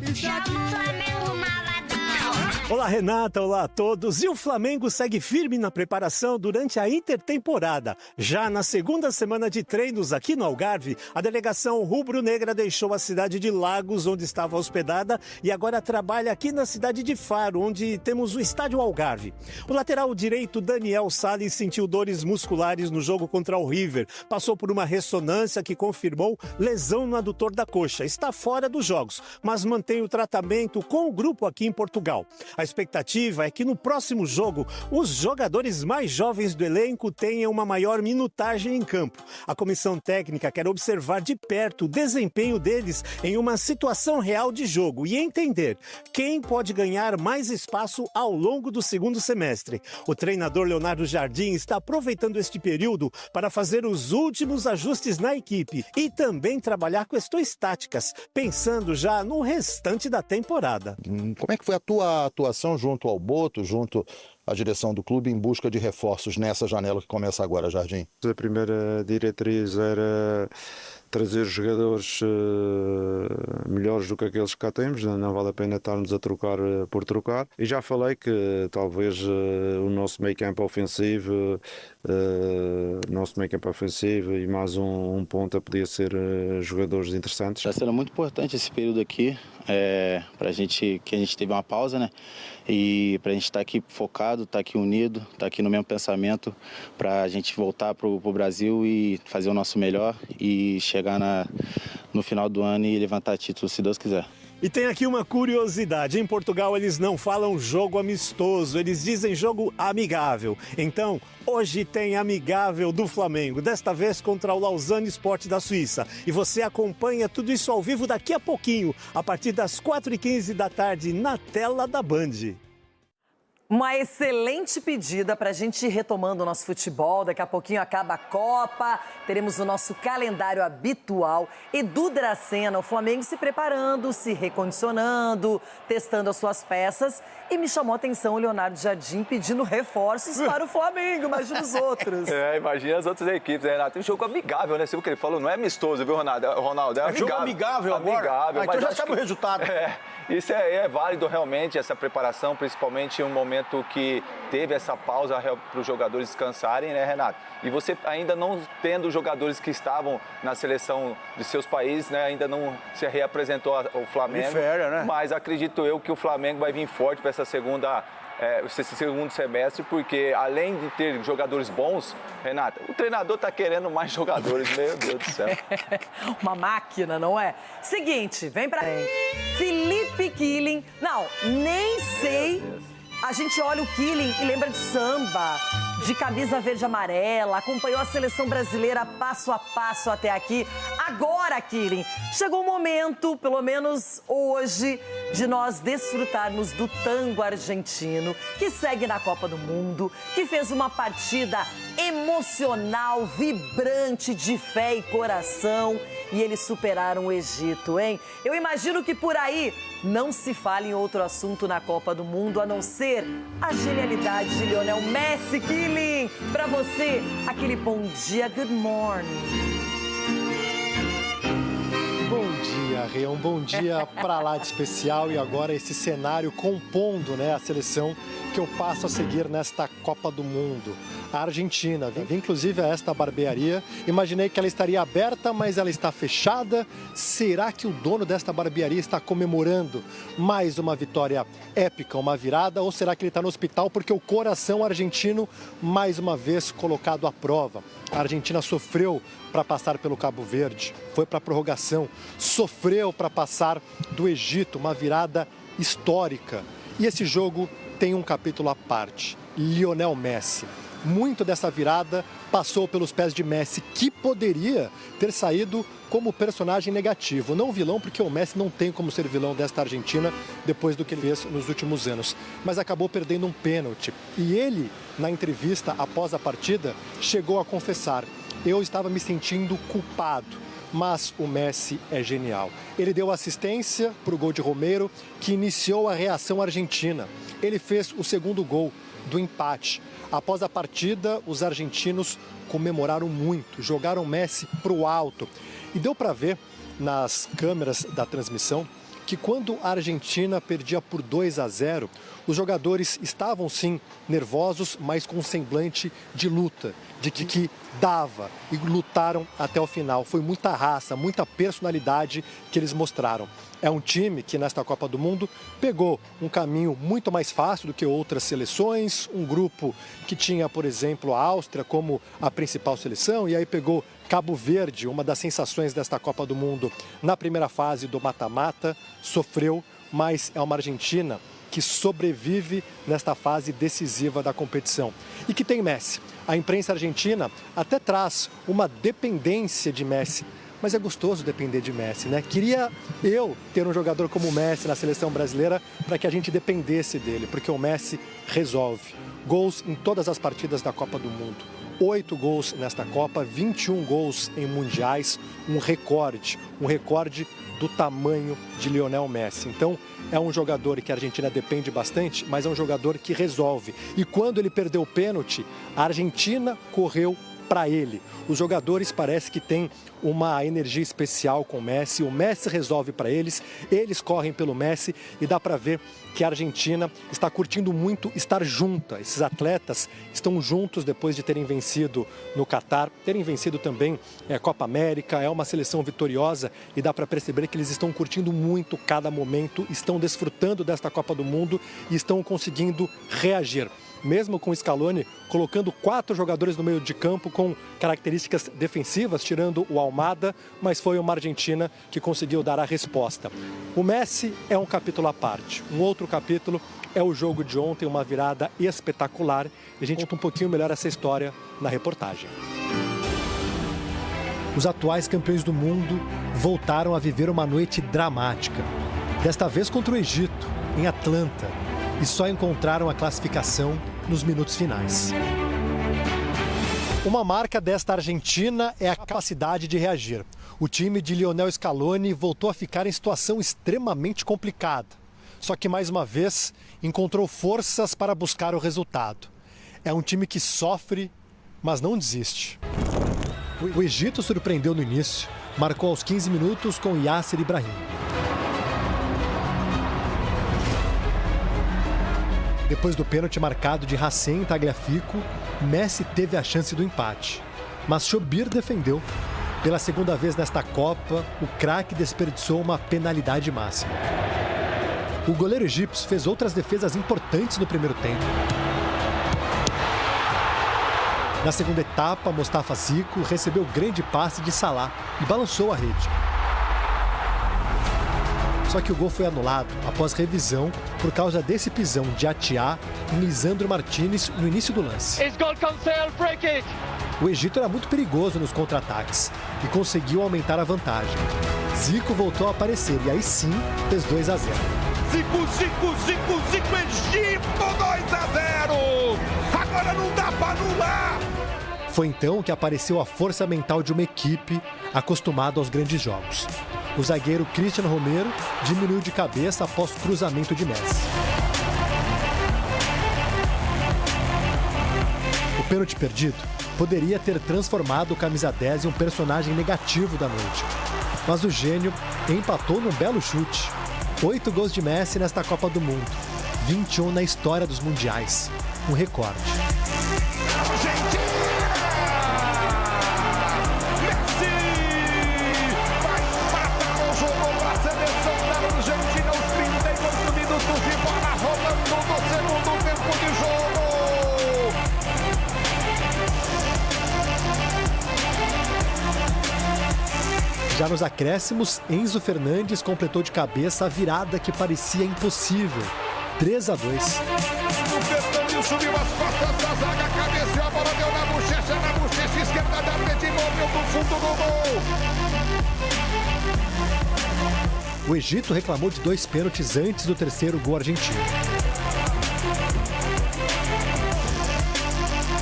Olá, Renata. Olá a todos. E o Flamengo segue firme na preparação durante a intertemporada. Já na segunda semana de treinos aqui no Algarve, a delegação rubro-negra deixou a cidade de Lagos, onde estava hospedada, e agora trabalha aqui na cidade de Faro, onde temos o estádio Algarve. O lateral direito Daniel Salles sentiu dores musculares no jogo contra o River. Passou por uma ressonância que confirmou lesão no adutor da coxa. Está fora dos jogos, mas mantém o tratamento com o grupo aqui em Portugal. A expectativa é que no próximo jogo os jogadores mais jovens do elenco tenham uma maior minutagem em campo. A comissão técnica quer observar de perto o desempenho deles em uma situação real de jogo e entender quem pode ganhar mais espaço ao longo do segundo semestre. O treinador Leonardo Jardim está aproveitando este período para fazer os últimos ajustes na equipe e também trabalhar questões táticas, pensando já no restante da temporada. Como é que foi a tua atuação junto ao Boto, junto a direção do clube em busca de reforços nessa janela que começa agora, Jardim? A primeira diretriz era trazer jogadores melhores do que aqueles que cá temos, não vale a pena estarmos a trocar por trocar. E já falei que talvez o nosso meio campo ofensivo, e mais um ponta podia ser jogadores interessantes. Está sendo muito importante esse período aqui, para a gente, que a gente teve uma pausa, né? E para a gente estar aqui focado, estar aqui unido, estar aqui no mesmo pensamento, para a gente voltar para o Brasil e fazer o nosso melhor e chegar no final do ano e levantar título, se Deus quiser. E tem aqui uma curiosidade, em Portugal eles não falam jogo amistoso, eles dizem jogo amigável. Então, hoje tem amigável do Flamengo, desta vez contra o Lausanne Sport da Suíça. E você acompanha tudo isso ao vivo daqui a pouquinho, a partir das 4h15 da tarde, na tela da Band. Uma excelente pedida para a gente ir retomando o nosso futebol. Daqui a pouquinho acaba a Copa, teremos o nosso calendário habitual. Edu Dracena, o Flamengo se preparando, se recondicionando, testando as suas peças. E me chamou a atenção o Leonardo Jardim pedindo reforços para o Flamengo, imagina os outros. Imagina as outras equipes, né, Renato? Tem um jogo amigável, né? Você viu o que ele falou? Não é amistoso, viu, Ronaldo? É amigável. Jogo amigável agora? Então já sabe o resultado. Isso é válido realmente, essa preparação, principalmente em um momento que teve essa pausa para os jogadores descansarem, né, Renato? E você ainda não tendo jogadores que estavam na seleção de seus países, né, ainda não se reapresentou o Flamengo. De férias, né? Mas acredito eu que o Flamengo vai vir forte para esse segundo semestre, porque além de ter jogadores bons, Renata, o treinador está querendo mais jogadores, meu Deus do céu. Uma máquina, não é? Seguinte, vem pra Felipe Killing. Não, nem sei. A gente olha o Killing e lembra de samba, de camisa verde e amarela, acompanhou a seleção brasileira passo a passo até aqui. Agora, Killing, chegou o momento, pelo menos hoje, de nós desfrutarmos do tango argentino, que segue na Copa do Mundo, que fez uma partida emocional, vibrante, de fé e coração. E eles superaram o Egito, hein? Eu imagino que por aí não se fale em outro assunto na Copa do Mundo, a não ser a genialidade de Lionel Messi. Killing, pra você, aquele bom dia, good morning. Bom dia, Rê, um bom dia pra lá de especial e agora esse cenário compondo, né, a seleção que eu passo a seguir nesta Copa do Mundo. A Argentina, vim inclusive a esta barbearia, imaginei que ela estaria aberta, mas ela está fechada. Será que o dono desta barbearia está comemorando mais uma vitória épica, uma virada? Ou será que ele está no hospital porque o coração argentino mais uma vez colocado à prova? A Argentina sofreu para passar pelo Cabo Verde, foi para a prorrogação, sofreu para passar do Egito, uma virada histórica. E esse jogo tem um capítulo à parte, Lionel Messi. Muito dessa virada passou pelos pés de Messi, que poderia ter saído como personagem negativo. Não vilão, porque o Messi não tem como ser vilão desta Argentina depois do que ele fez nos últimos anos. Mas acabou perdendo um pênalti. E ele, na entrevista após a partida, chegou a confessar: eu estava me sentindo culpado. Mas o Messi é genial. Ele deu assistência para o gol de Romero, que iniciou a reação argentina. Ele fez o segundo gol do empate. Após a partida, os argentinos comemoraram muito, jogaram Messi para o alto. E deu para ver nas câmeras da transmissão que quando a Argentina perdia por 2-0, os jogadores estavam sim nervosos, mas com um semblante de luta, de que dava, e lutaram até o final. Foi muita raça, muita personalidade que eles mostraram. É um time que nesta Copa do Mundo pegou um caminho muito mais fácil do que outras seleções, um grupo que tinha, por exemplo, a Áustria como a principal seleção, e aí pegou Cabo Verde, uma das sensações desta Copa do Mundo na primeira fase do mata-mata, sofreu, mas é uma Argentina que sobrevive nesta fase decisiva da competição e que tem Messi. A imprensa argentina até traz uma dependência de Messi, mas é gostoso depender de Messi, né? Queria eu ter um jogador como o Messi na seleção brasileira para que a gente dependesse dele, porque o Messi resolve. Gols em todas as partidas da Copa do Mundo. 8 gols nesta Copa, 21 gols em mundiais, um recorde do tamanho de Lionel Messi. Então, é um jogador que a Argentina depende bastante, mas é um jogador que resolve. E quando ele perdeu o pênalti, a Argentina correu para ele. Os jogadores parece que têm uma energia especial com o Messi resolve para eles correm pelo Messi e dá para ver que a Argentina está curtindo muito estar junta. Esses atletas estão juntos depois de terem vencido no Catar, terem vencido também a Copa América, é uma seleção vitoriosa e dá para perceber que eles estão curtindo muito cada momento, estão desfrutando desta Copa do Mundo e estão conseguindo reagir. Mesmo com o Scaloni colocando 4 jogadores no meio de campo com características defensivas, tirando o Almada, mas foi uma Argentina que conseguiu dar a resposta. O Messi é um capítulo à parte. Um outro capítulo é o jogo de ontem, uma virada espetacular. E a gente conta um pouquinho melhor essa história na reportagem. Os atuais campeões do mundo voltaram a viver uma noite dramática. Desta vez contra o Egito, em Atlanta. E só encontraram a classificação nos minutos finais. Uma marca desta Argentina é a capacidade de reagir. O time de Lionel Scaloni voltou a ficar em situação extremamente complicada. Só que, mais uma vez, encontrou forças para buscar o resultado. É um time que sofre, mas não desiste. O Egito surpreendeu no início, marcou aos 15 minutos com Yasser Ibrahim. Depois do pênalti marcado de Hacém Tagliafico, Messi teve a chance do empate. Mas Chobir defendeu. Pela segunda vez nesta Copa, o craque desperdiçou uma penalidade máxima. O goleiro egípcio fez outras defesas importantes no primeiro tempo. Na segunda etapa, Mostafa Zico recebeu grande passe de Salah e balançou a rede. Só que o gol foi anulado após revisão por causa desse pisão de Atiá em Lisandro Martínez no início do lance. O Egito era muito perigoso nos contra-ataques e conseguiu aumentar a vantagem. Zico voltou a aparecer e aí sim fez 2-0. Zico, Egito 2-0! Agora não dá para anular! Foi então que apareceu a força mental de uma equipe acostumada aos grandes jogos. O zagueiro Cristiano Romero diminuiu de cabeça após cruzamento de Messi. O pênalti perdido poderia ter transformado o camisa 10 em um personagem negativo da noite. Mas o gênio empatou num belo chute. 8 gols de Messi nesta Copa do Mundo. 21 na história dos mundiais. Um recorde. Já nos acréscimos, Enzo Fernandes completou de cabeça a virada que parecia impossível. 3-2. O Fernandes subiu as costas da zaga, cabeceou, a bola deu na bochecha esquerda da rede, moveu do fundo do gol. O Egito reclamou de 2 pênaltis antes do terceiro gol argentino.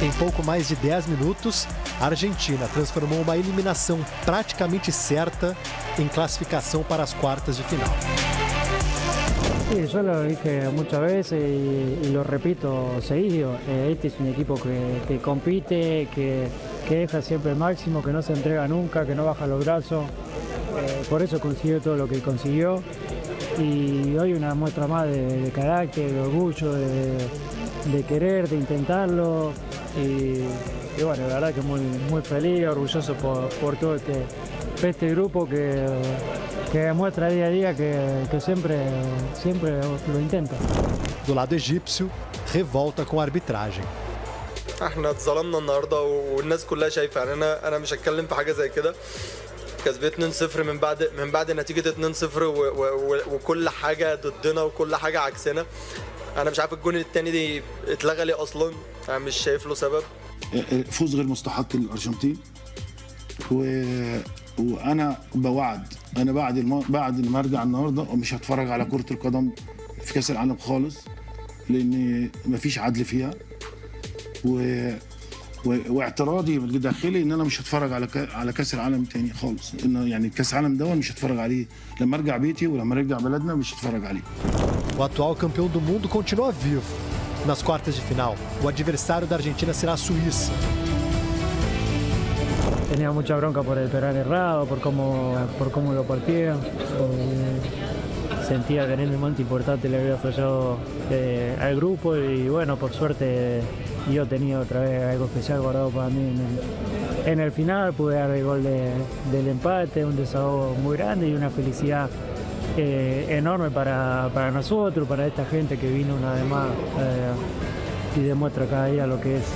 Em pouco mais de 10 minutos, a Argentina transformou uma eliminação praticamente certa em classificação para as quartas de final. Sí, yo lo dije muchas veces y lo repito seguido. Este es un equipo que compite, que deja siempre el máximo, que no se entrega nunca, que no baja los brazos. Por eso consiguió todo lo que consiguió. Y hoy una muestra más de carácter, de orgullo, de querer, de intentarlo. Y bueno, la verdad que muy feliz, orgulloso por todo este grupo que demuestra día a día que siempre lo intenta. Do lado egípcio, revolta com a arbitragem. احنا اتظلمنا النهارده والناس كلها شايفه يعني انا مش هتكلم في حاجه زي كده. كسبت 2-0 من بعد نتيجه 2-0 وكل حاجه ضدنا وكل حاجه عكسنا. انا مش عارف الجون الثاني دي اتلغى ليه اصلا، انا مش شايف له سبب. فوز غير مستحق للارجنتين وانا بوعد انا بعد ما ارجع النهارده ومش هتفرج على كرة القدم في كاس العالم خالص لان مفيش عدل فيها واعتراضي بداخلي ان انا مش هتفرج على كاس العالم تاني خالص، انه يعني كاس العالم ده مش هتفرج عليه لما ارجع بيتي ولما ارجع بلدنا مش هتفرج عليه. O atual campeão do mundo continua vivo. Nas quartas de final, o adversário da Argentina será a Suíça. Tenía mucha bronca por el penal errado, por cómo lo partieron. Sentía que en el momento importante le había fallado al grupo y bueno, por suerte yo tenía otra vez algo especial guardado para mí en el final. Pude dar el gol del empate, un desahogo muy grande y una felicidad enorme para nosotros, para esta gente que vino una vez más y demuestra cada día lo que es.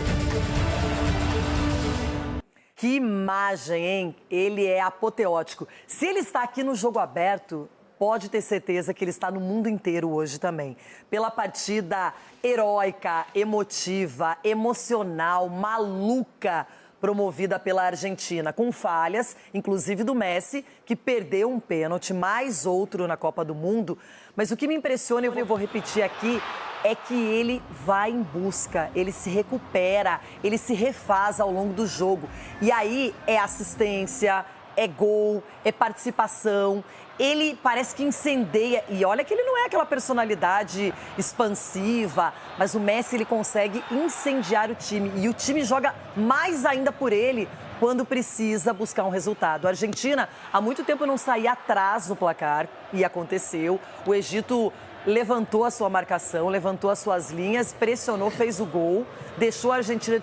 Que imagem, hein? Ele é apoteótico. Se ele está aqui no Jogo Aberto, pode ter certeza que ele está no mundo inteiro hoje também. Pela partida heróica, emotiva, emocional, maluca, promovida pela Argentina, com falhas, inclusive do Messi, que perdeu um pênalti, mais outro na Copa do Mundo. Mas o que me impressiona, eu vou repetir aqui, é que ele vai em busca, ele se recupera, ele se refaz ao longo do jogo. E aí é assistência, é gol, é participação. Ele parece que incendeia, e olha que ele não é aquela personalidade expansiva, mas o Messi ele consegue incendiar o time, e o time joga mais ainda por ele quando precisa buscar um resultado. A Argentina há muito tempo não saía atrás no placar, e aconteceu. O Egito levantou a sua marcação, levantou as suas linhas, pressionou, fez o gol, deixou a Argentina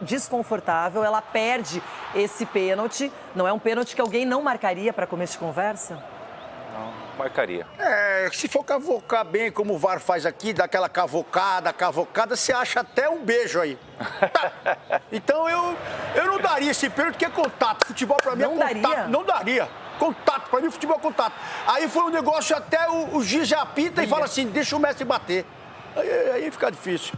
desconfortável, ela perde esse pênalti. Não é um pênalti que alguém não marcaria para começo de conversa? Não, marcaria. Se for cavocar bem, como o VAR faz aqui, dá aquela cavocada, você acha até um beijo aí. Então eu não daria esse pênalti, que é contato. Futebol pra mim é contato. Daria? Não daria. Contato, pra mim futebol é contato. Aí foi um negócio, até o juiz já apita e fala assim, deixa o Messi bater. Aí fica difícil.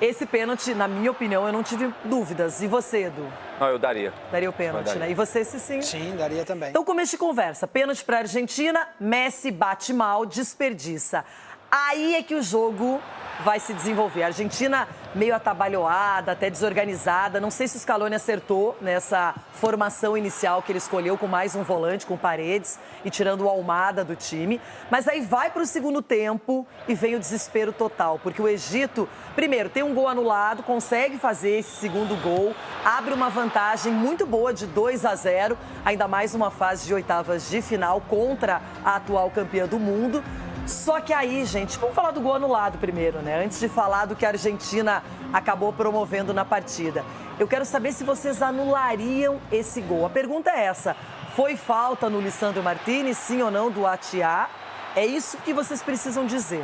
Esse pênalti, na minha opinião, eu não tive dúvidas. E você, Edu? Não, eu daria. Daria o pênalti, né? E você, Cicinho? Sim, daria também. Então, começo de conversa. Pênalti para a Argentina, Messi bate mal, desperdiça. Aí é que o jogo vai se desenvolver. A Argentina meio atabalhoada, até desorganizada. Não sei se o Scaloni acertou nessa formação inicial que ele escolheu, com mais um volante, com Paredes e tirando o Almada do time. Mas aí vai para o segundo tempo e vem o desespero total, porque o Egito, primeiro, tem um gol anulado, consegue fazer esse segundo gol, abre uma vantagem muito boa de 2-0, ainda mais uma fase de oitavas de final contra a atual campeã do mundo. Só que aí, gente, vamos falar do gol anulado primeiro, né? Antes de falar do que a Argentina acabou promovendo na partida. Eu quero saber se vocês anulariam esse gol. A pergunta é essa: foi falta no Lisandro Martínez, sim ou não, do Atiá? É isso que vocês precisam dizer.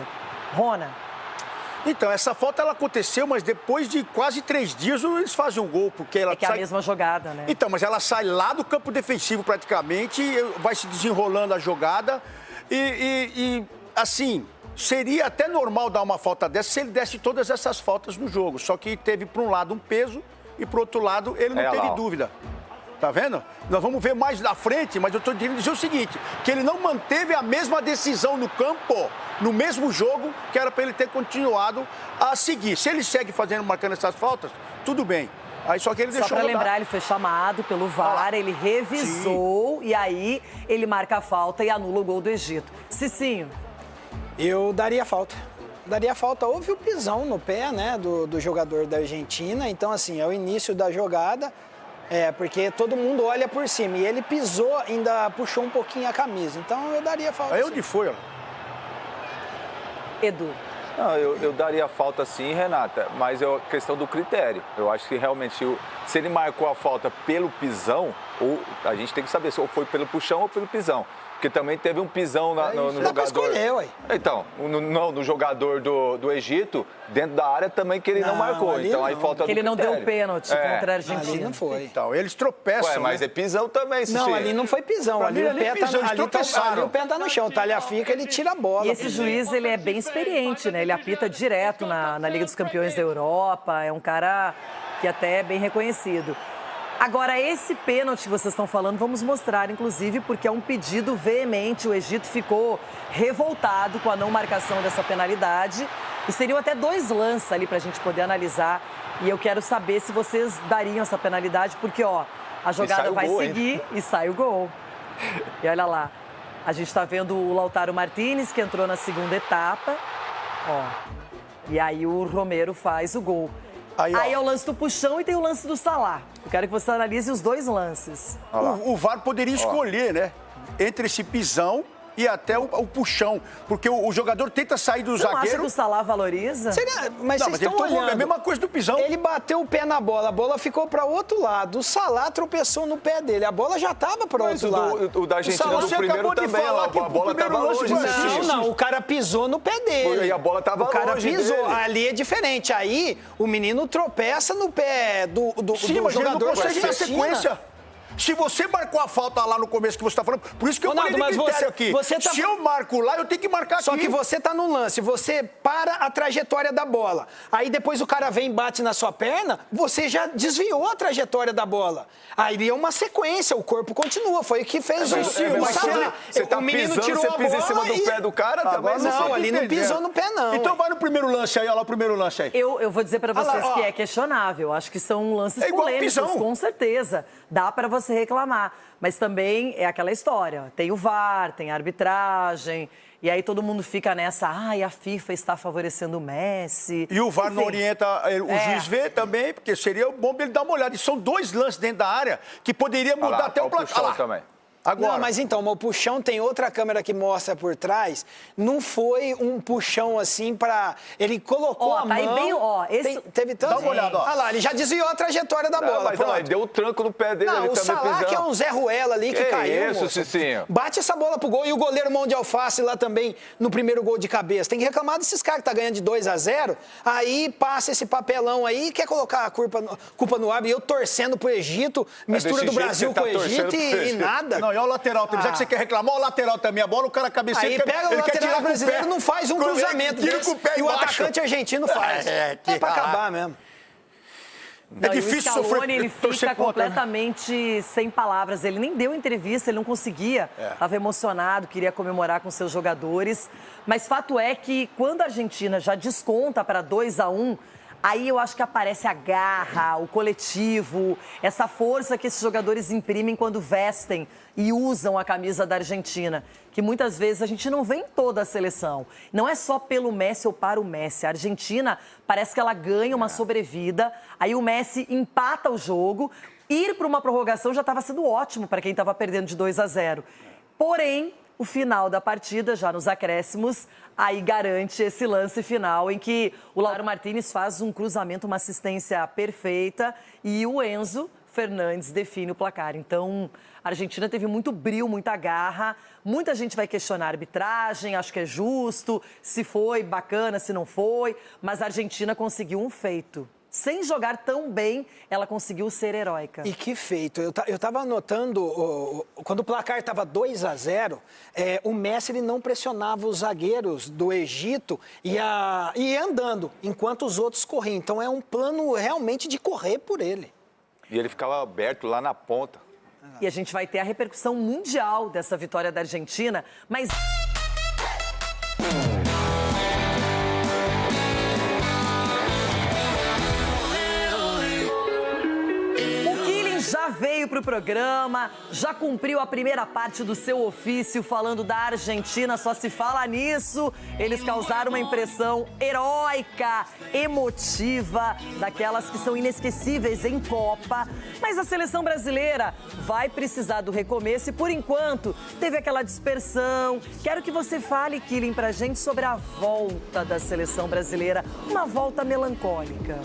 Rona? Então, essa falta ela aconteceu, mas depois de quase 3 dias eles fazem um gol, porque ela é a mesma jogada, né? Então, mas ela sai lá do campo defensivo praticamente, vai se desenrolando a jogada assim, seria até normal dar uma falta dessa se ele desse todas essas faltas no jogo. Só que teve, por um lado, um peso e, por outro lado, ele não teve dúvida. Tá vendo? Nós vamos ver mais na frente, mas eu estou querendo dizer o seguinte, que ele não manteve a mesma decisão no campo, no mesmo jogo, que era para ele ter continuado a seguir. Se ele segue marcando essas faltas, tudo bem. Aí só que ele deixou. Só para lembrar, ele foi chamado pelo VAR, ele revisou e aí ele marca a falta e anula o gol do Egito. Cicinho? Eu daria falta. Daria falta. Houve o pisão no pé, né, do jogador da Argentina. Então, assim, é o início da jogada, porque todo mundo olha por cima. E ele pisou, ainda puxou um pouquinho a camisa. Então, eu daria falta. Aí onde foi, ó? Edu? Não, eu daria falta sim, Renata, mas é questão do critério. Eu acho que realmente, se ele marcou a falta pelo pisão, ou a gente tem que saber se foi pelo puxão ou pelo pisão. Porque também teve um pisão no jogador. Pra escolher, ué. Então, no jogador do Egito, dentro da área também que ele não marcou. Então não. aí falta que ele não critério. deu pênalti contra a Argentina. Ali não foi. Então, eles tropeçam. Ué, mas é pisão também, Não, ali não foi pisão. Ali o pé tá no chão. O Talhafica, ele tira a bola. E esse juiz, ele é bem experiente, né? Ele apita direto na Liga dos Campeões da Europa. É um cara que até é bem reconhecido. Agora, esse pênalti que vocês estão falando, vamos mostrar, inclusive, porque é um pedido veemente. O Egito ficou revoltado com a não marcação dessa penalidade. E seriam até 2 lances ali para a gente poder analisar. E eu quero saber se vocês dariam essa penalidade, porque, ó, a jogada vai seguir e sai o gol. E olha lá, a gente está vendo o Lautaro Martinez, que entrou na segunda etapa. Ó, e aí o Romero faz o gol. Aí é o lance do puxão e tem o lance do Salah. Eu quero que você analise os 2 lances. O VAR poderia escolher, né? Entre esse pisão e até o puxão. Porque o jogador tenta sair do Você zagueiro. Não acha que o Salah valoriza? Mas vocês estão olhando. É a mesma coisa do pisão. Ele bateu o pé na bola, a bola ficou para o outro lado. O Salah tropeçou no pé dele, a bola já estava para o outro lado. O da Argentina do primeiro também, a bola estava longe. Não, o cara pisou no pé dele. E a bola estava longe. O cara pisou, dele. ali é diferente. Aí o menino tropeça no pé do jogador. Não consegue na sequência. Se você marcou a falta lá no começo que você está falando, por isso que eu falei de critério aqui. Se eu marco lá, eu tenho que marcar aqui. Só que você tá no lance, você para a trajetória da bola. Aí depois o cara vem e bate na sua perna, você já desviou a trajetória da bola. Aí é uma sequência, o corpo continua. Foi o que fez o Salah. O menino tirou a bola. Você pisa em cima do pé do cara também? Não, ali não pisou no pé, não. Então vai no primeiro lance aí, olha lá o primeiro lance aí. Eu vou dizer para vocês que é questionável. Acho que são lances polêmicos, com certeza. Dá para você reclamar. Mas também é aquela história. Tem o VAR, tem a arbitragem. E aí todo mundo fica nessa, a FIFA está favorecendo o Messi. E o VAR não orienta o juiz ver também, porque seria bom ele dar uma olhada. E são 2 lances dentro da área que poderia mudar até o placar. Também. Agora. Não, mas então, o puxão tem outra câmera que mostra por trás. Não foi um puxão assim pra... Ele colocou a mão... Aí bem, teve tanto... Dá uma olhada, ó. Olha lá, ele já desviou a trajetória da bola. Mas ele deu o tranco no pé dele. Não, o Salah que é um Zé Ruela ali que caiu. Isso, Cicinho. Bate essa bola pro gol. E o goleiro mão de alface lá também no primeiro gol de cabeça. Tem que reclamar desses caras que tá ganhando de 2-0. Aí passa esse papelão aí, quer colocar a culpa no árbitro. E eu torcendo pro Egito, mistura do Brasil com o Egito e nada. Não, e olha o lateral também. Já que você quer reclamar, o lateral também. A bola, o cara cabeceia. Aí pega o lateral brasileiro, não faz um cruzamento desse. E o atacante argentino faz. É pra acabar mesmo. Não, é difícil o Scaloni, ele fica completamente sem palavras. Ele nem deu entrevista, ele não conseguia. Estava emocionado, queria comemorar com seus jogadores. Mas fato é que quando a Argentina já desconta para 2-1, aí eu acho que aparece a garra, o coletivo, essa força que esses jogadores imprimem quando vestem e usam a camisa da Argentina, que muitas vezes a gente não vê em toda a seleção. Não é só pelo Messi ou para o Messi. A Argentina parece que ela ganha uma sobrevida, aí o Messi empata o jogo, ir para uma prorrogação já estava sendo ótimo para quem estava perdendo de 2-0. Porém, o final da partida, já nos acréscimos, aí garante esse lance final em que o Lautaro Martinez faz um cruzamento, uma assistência perfeita e o Enzo Fernandes define o placar. Então, a Argentina teve muito brio, muita garra. Muita gente vai questionar a arbitragem, acho que é justo, se foi bacana, se não foi. Mas a Argentina conseguiu um feito. Sem jogar tão bem, ela conseguiu ser heróica. E que feito. Eu estava anotando, quando o placar estava 2-0, o Messi ele não pressionava os zagueiros do Egito e ia andando, enquanto os outros corriam. Então é um plano realmente de correr por ele. E ele ficava aberto lá na ponta. E a gente vai ter a repercussão mundial dessa vitória da Argentina, mas... Já veio para o programa, já cumpriu a primeira parte do seu ofício falando da Argentina, só se fala nisso. Eles causaram uma impressão heróica, emotiva, daquelas que são inesquecíveis em Copa. Mas a seleção brasileira vai precisar do recomeço e, por enquanto, teve aquela dispersão. Quero que você fale, Killing, pra gente sobre a volta da seleção brasileira, uma volta melancólica.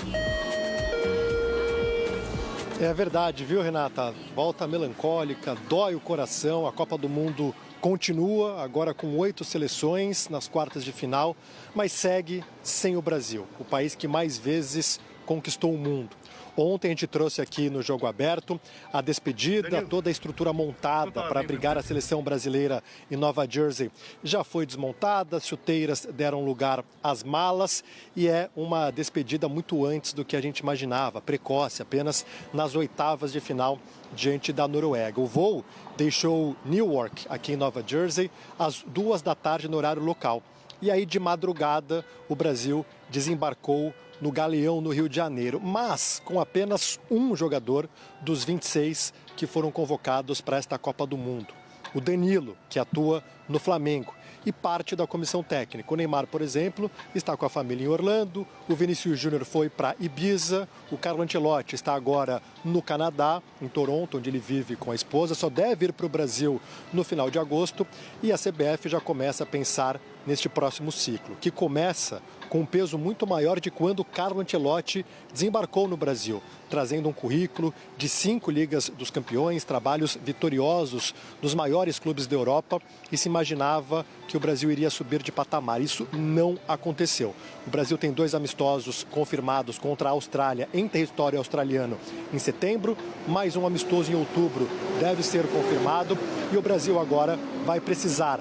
É verdade, viu, Renata? Volta melancólica, dói o coração. A Copa do Mundo continua, agora com 8 seleções nas quartas de final, mas segue sem o Brasil, o país que mais vezes conquistou o mundo. Ontem a gente trouxe aqui no Jogo Aberto a despedida, toda a estrutura montada para abrigar a seleção brasileira em Nova Jersey já foi desmontada, as chuteiras deram lugar às malas e é uma despedida muito antes do que a gente imaginava, precoce, apenas nas oitavas de final diante da Noruega. O voo deixou Newark, aqui em Nova Jersey, às 2 da tarde no horário local. E aí, de madrugada, o Brasil desembarcou no Galeão, no Rio de Janeiro, mas com apenas um jogador dos 26 que foram convocados para esta Copa do Mundo. O Danilo, que atua no Flamengo, e parte da comissão técnica. O Neymar, por exemplo, está com a família em Orlando, o Vinícius Júnior foi para Ibiza, o Carlo Ancelotti está agora no Canadá, em Toronto, onde ele vive com a esposa, só deve ir para o Brasil no final de agosto, e a CBF já começa a pensar neste próximo ciclo, que começa com um peso muito maior de quando Carlo Ancelotti desembarcou no Brasil, trazendo um currículo de 5 Ligas dos Campeões, trabalhos vitoriosos nos maiores clubes da Europa, e se imaginava que o Brasil iria subir de patamar. Isso não aconteceu. O Brasil tem 2 amistosos confirmados contra a Austrália em território australiano em setembro, mais um amistoso em outubro deve ser confirmado, e o Brasil agora vai precisar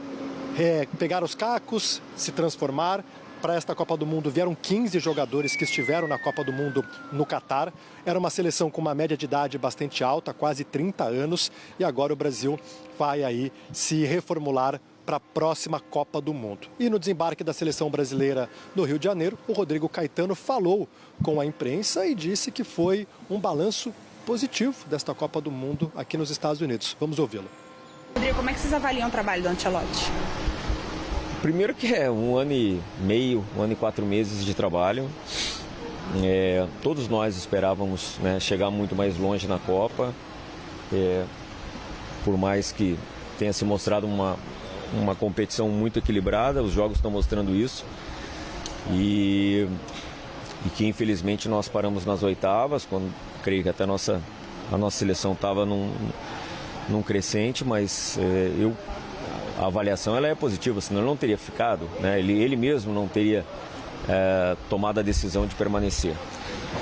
pegar os cacos, se transformar. Para esta Copa do Mundo vieram 15 jogadores que estiveram na Copa do Mundo no Catar. Era uma seleção com uma média de idade bastante alta, quase 30 anos. E agora o Brasil vai aí se reformular para a próxima Copa do Mundo. E no desembarque da seleção brasileira no Rio de Janeiro, o Rodrigo Caetano falou com a imprensa e disse que foi um balanço positivo desta Copa do Mundo aqui nos Estados Unidos. Vamos ouvi-lo. Rodrigo, como é que vocês avaliam o trabalho do Ancelotti? Primeiro que é 1 ano e meio, 1 ano e 4 meses de trabalho. Todos nós esperávamos, né, chegar muito mais longe na Copa. Por mais que tenha se mostrado uma competição muito equilibrada, os jogos estão mostrando isso. E que infelizmente nós paramos nas oitavas, quando creio que até a nossa seleção estava num crescente, mas a avaliação ela é positiva, senão ele não teria ficado, né? Ele mesmo não teria tomado a decisão de permanecer.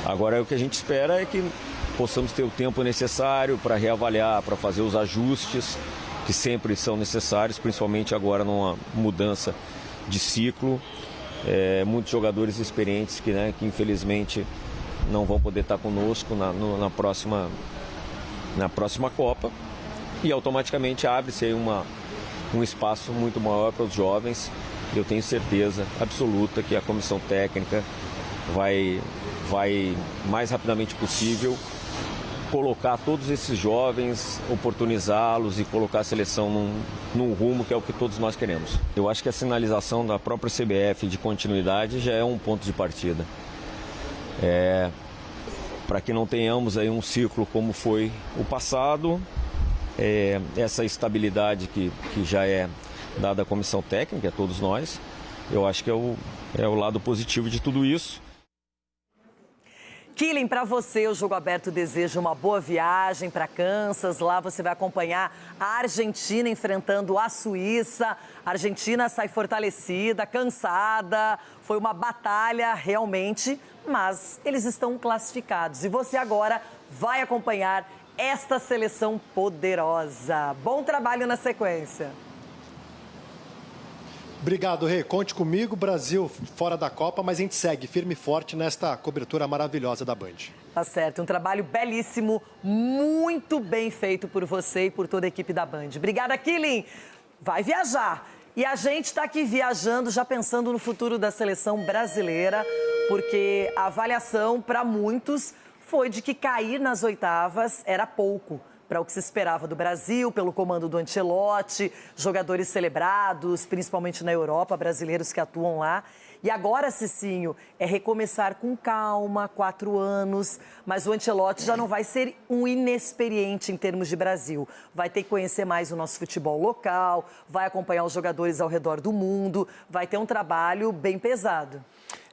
Agora, o que a gente espera é que possamos ter o tempo necessário para reavaliar, para fazer os ajustes que sempre são necessários, principalmente agora numa mudança de ciclo. Muitos jogadores experientes que infelizmente não vão poder estar conosco na próxima Copa, e automaticamente abre-se aí um espaço muito maior para os jovens. Eu tenho certeza absoluta que a comissão técnica vai mais rapidamente possível colocar todos esses jovens, oportunizá-los e colocar a seleção num rumo que é o que todos nós queremos. Eu acho que a sinalização da própria CBF de continuidade já é um ponto de partida. Para que não tenhamos aí um ciclo como foi o passado, essa estabilidade que já é dada à comissão técnica, a todos nós, eu acho que é o lado positivo de tudo isso. Killing, para você, o Jogo Aberto deseja uma boa viagem para Kansas. Lá você vai acompanhar a Argentina enfrentando a Suíça. A Argentina sai fortalecida, cansada. Foi uma batalha realmente, mas eles estão classificados. E você agora vai acompanhar esta seleção poderosa. Bom trabalho na sequência. Obrigado, Rê. Conte comigo. Brasil fora da Copa, mas a gente segue firme e forte nesta cobertura maravilhosa da Band. Tá certo. Um trabalho belíssimo, muito bem feito por você e por toda a equipe da Band. Obrigada, Killing. Vai viajar. E a gente está aqui viajando, já pensando no futuro da seleção brasileira, porque a avaliação para muitos foi de que cair nas oitavas era pouco para o que se esperava do Brasil, pelo comando do Ancelotti, jogadores celebrados, principalmente na Europa, brasileiros que atuam lá. E agora, Cicinho, é recomeçar com calma, 4 anos, mas o Ancelotti já não vai ser um inexperiente em termos de Brasil. Vai ter que conhecer mais o nosso futebol local, vai acompanhar os jogadores ao redor do mundo, vai ter um trabalho bem pesado.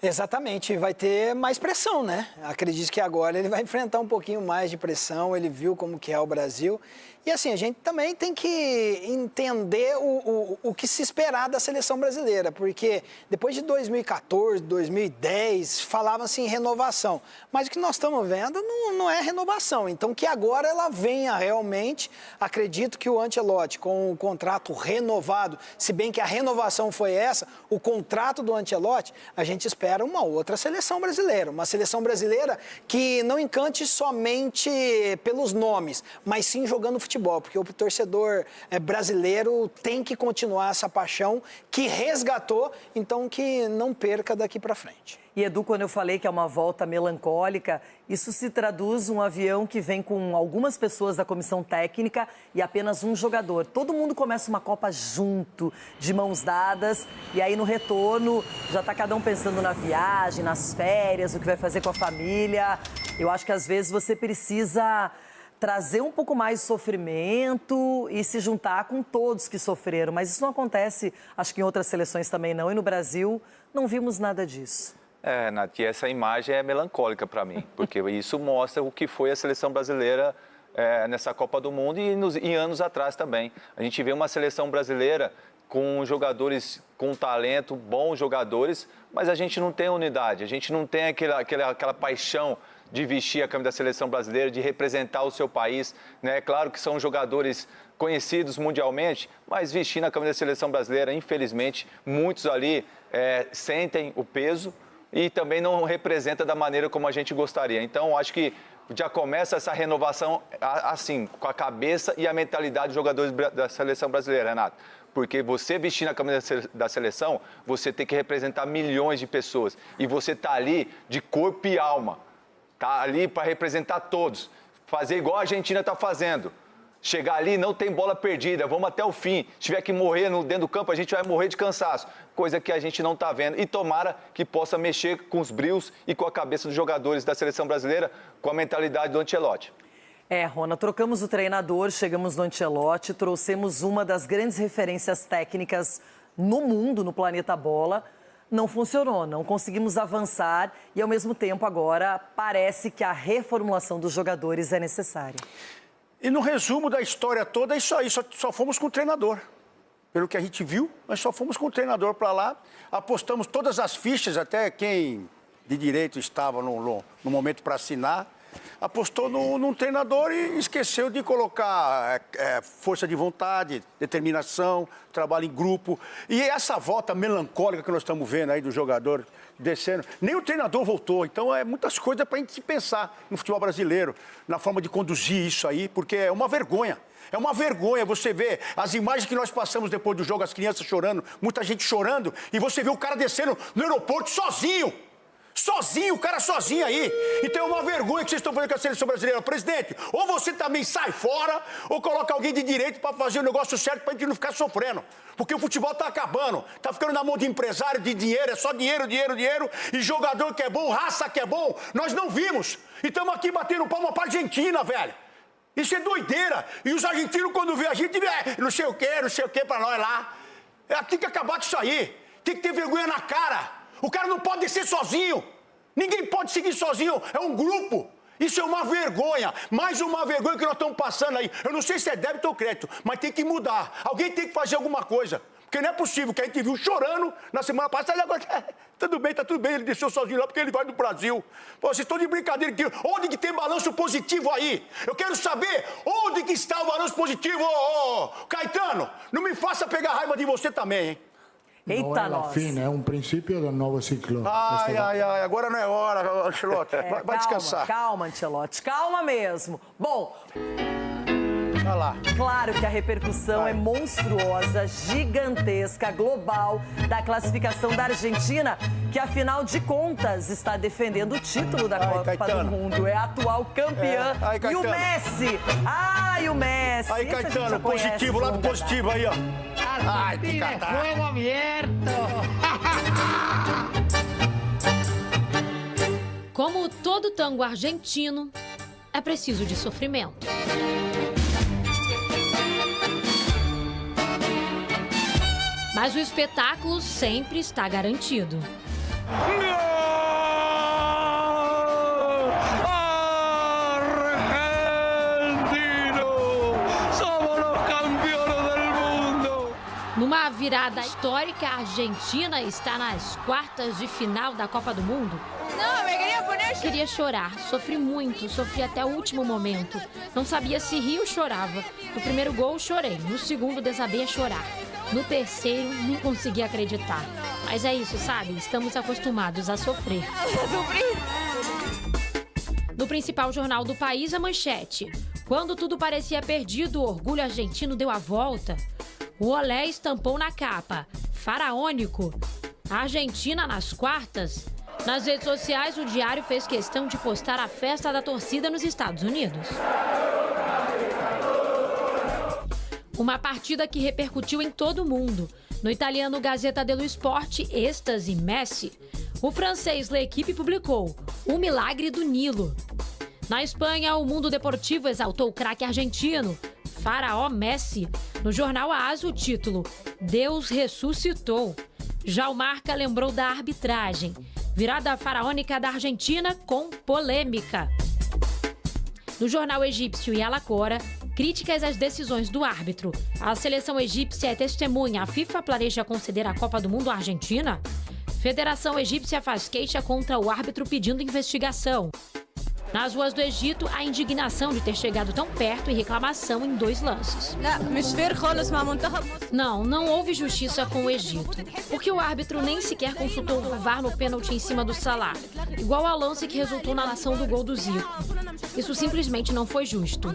Exatamente, vai ter mais pressão, né? Acredito que agora ele vai enfrentar um pouquinho mais de pressão, ele viu como que é o Brasil. E assim, a gente também tem que entender o que se esperar da seleção brasileira, porque depois de 2014, 2014, 2010, falava-se em renovação. Mas o que nós estamos vendo não é renovação. Então, que agora ela venha realmente. Acredito que o Ancelotti, com o contrato renovado, se bem que a renovação foi essa, o contrato do Ancelotti, a gente espera uma outra seleção brasileira. Uma seleção brasileira que não encante somente pelos nomes, mas sim jogando futebol. Porque o torcedor brasileiro tem que continuar essa paixão que resgatou, então que não perca daqui para frente. E Edu, quando eu falei que é uma volta melancólica, isso se traduz um avião que vem com algumas pessoas da comissão técnica e apenas um jogador. Todo mundo começa uma Copa junto, de mãos dadas, e aí no retorno já está cada um pensando na viagem, nas férias, o que vai fazer com a família. Eu acho que às vezes você precisa trazer um pouco mais de sofrimento e se juntar com todos que sofreram. Mas isso não acontece, acho que em outras seleções também não. E no Brasil não vimos nada disso. Nath, essa imagem é melancólica para mim, porque isso mostra o que foi a seleção brasileira nessa Copa do Mundo e em anos atrás também. A gente vê uma seleção brasileira com jogadores com talento, bons jogadores, mas a gente não tem unidade, a gente não tem aquela paixão de vestir a camisa da seleção brasileira, de representar o seu país, né? É claro que são jogadores conhecidos mundialmente, mas vestindo a camisa da seleção brasileira, infelizmente, muitos ali sentem o peso e também não representa da maneira como a gente gostaria. Então, acho que já começa essa renovação assim, com a cabeça e a mentalidade dos jogadores da seleção brasileira, Renato. Porque você vestindo a camisa da seleção, você tem que representar milhões de pessoas. E você está ali de corpo e alma. Está ali para representar todos. Fazer igual a Argentina está fazendo. Chegar ali, não tem bola perdida, vamos até o fim. Se tiver que morrer dentro do campo, a gente vai morrer de cansaço. Coisa que a gente não está vendo. E tomara que possa mexer com os brios e com a cabeça dos jogadores da seleção brasileira, com a mentalidade do Ancelotti. Rona, trocamos o treinador, chegamos no Ancelotti, trouxemos uma das grandes referências técnicas no mundo, no planeta bola. Não funcionou, não conseguimos avançar e, ao mesmo tempo, agora parece que a reformulação dos jogadores é necessária. E no resumo da história toda, é isso aí, só fomos com o treinador. Pelo que a gente viu, nós só fomos com o treinador para lá, apostamos todas as fichas, até quem de direito estava no momento para assinar, apostou num treinador e esqueceu de colocar força de vontade, determinação, trabalho em grupo. E essa volta melancólica que nós estamos vendo aí do jogador descendo, nem o treinador voltou. Então, é muitas coisas para a gente pensar no futebol brasileiro, na forma de conduzir isso aí, porque é uma vergonha. É uma vergonha você ver as imagens que nós passamos depois do jogo, as crianças chorando, muita gente chorando, e você vê o cara descendo no aeroporto sozinho. Sozinho, o cara sozinho aí. Então é uma vergonha que vocês estão fazendo com a seleção brasileira. Presidente, ou você também sai fora, ou coloca alguém de direito para fazer o negócio certo para a gente não ficar sofrendo. Porque o futebol está acabando, está ficando na mão de empresário, de dinheiro, é só dinheiro, dinheiro, dinheiro. E jogador que é bom, raça que é bom, nós não vimos. E estamos aqui batendo palma para a Argentina, velho. Isso é doideira. E os argentinos, quando vê a gente, não sei o quê para nós lá. Tem que acabar com isso aí. Tem que ter vergonha na cara. O cara não pode descer sozinho. Ninguém pode seguir sozinho. É um grupo. Isso é uma vergonha. Mais uma vergonha que nós estamos passando aí. Eu não sei se é débito ou crédito, mas tem que mudar. Alguém tem que fazer alguma coisa. Porque não é possível que a gente viu chorando na semana passada. Agora, tudo bem, tá tudo bem. Ele desceu sozinho lá porque ele vai do Brasil. Pô, vocês estão de brincadeira. Onde que tem balanço positivo aí? Eu quero saber onde que está o balanço positivo. Caetano, não me faça pegar raiva de você também, hein? Não é a fim, é um princípio do novo ciclo. Ai, agora não é hora, Ancelotti. Vai descansar. Calma, Ancelotti, calma mesmo. Bom, olha lá. Claro que a repercussão é monstruosa, gigantesca, global, da classificação da Argentina, que afinal de contas está defendendo o título da Copa do Mundo. É a atual campeã. E o Messi? O Messi. Aí, Caetano, positivo, lado positivo aí, ó. Ai, que catar. Fuego abierto. Como todo tango argentino, é preciso de sofrimento. Mas o espetáculo sempre está garantido. Numa virada histórica, a Argentina está nas quartas de final da Copa do Mundo. Queria chorar, sofri muito, sofri até o último momento. Não sabia se ria ou chorava. No primeiro gol, chorei. No segundo, desabei a chorar. No terceiro, nem consegui acreditar. Mas é isso, sabe? Estamos acostumados a sofrer. No principal jornal do país, a manchete. Quando tudo parecia perdido, o orgulho argentino deu a volta. O olé estampou na capa. Faraônico. A Argentina nas quartas. Nas redes sociais, o Diário fez questão de postar a festa da torcida nos Estados Unidos. Uma partida que repercutiu em todo o mundo. No italiano Gazzetta dello Sport, êxtase Messi. O francês L'Equipe publicou O Milagre do Nilo. Na Espanha, o Mundo Deportivo exaltou o craque argentino, Faraó Messi. No jornal AS, o título Deus ressuscitou. Já o Marca lembrou da arbitragem. Virada faraônica da Argentina com polêmica. No jornal egípcio Yalacora, críticas às decisões do árbitro. A seleção egípcia é testemunha. A FIFA planeja conceder a Copa do Mundo à Argentina? Federação Egípcia faz queixa contra o árbitro pedindo investigação. Nas ruas do Egito, a indignação de ter chegado tão perto e reclamação em 2 lances. Não houve justiça com o Egito, porque o árbitro nem sequer consultou o VAR no pênalti em cima do Salah, igual ao lance que resultou na ação do gol do Zico. Isso simplesmente não foi justo.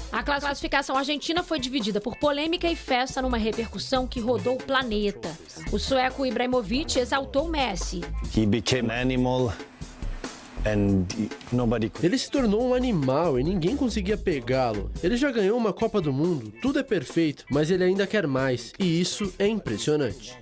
A classificação argentina foi dividida por polêmica e festa numa repercussão que rodou o planeta. O sueco Ibrahimovic exaltou Messi. He became an animal. Ele se tornou um animal e ninguém conseguia pegá-lo. Ele já ganhou uma Copa do Mundo, tudo é perfeito, mas ele ainda quer mais, e isso é impressionante.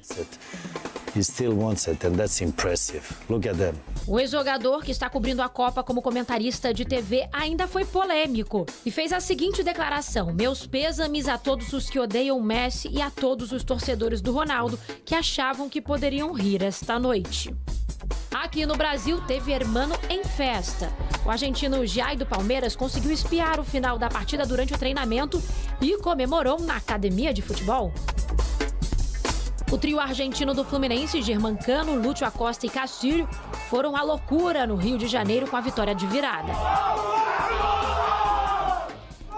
He still wants it, and that's impressive. Look at them. O ex-jogador, que está cobrindo a Copa como comentarista de TV, ainda foi polêmico e fez a seguinte declaração: meus pêsames a todos os que odeiam Messi e a todos os torcedores do Ronaldo que achavam que poderiam rir esta noite. Aqui no Brasil, teve hermano em festa. O argentino Jai do Palmeiras conseguiu espiar o final da partida durante o treinamento e comemorou na academia de futebol. O trio argentino do Fluminense, Germancano, Lúcio Acosta e Castilho, foram à loucura no Rio de Janeiro com a vitória de virada.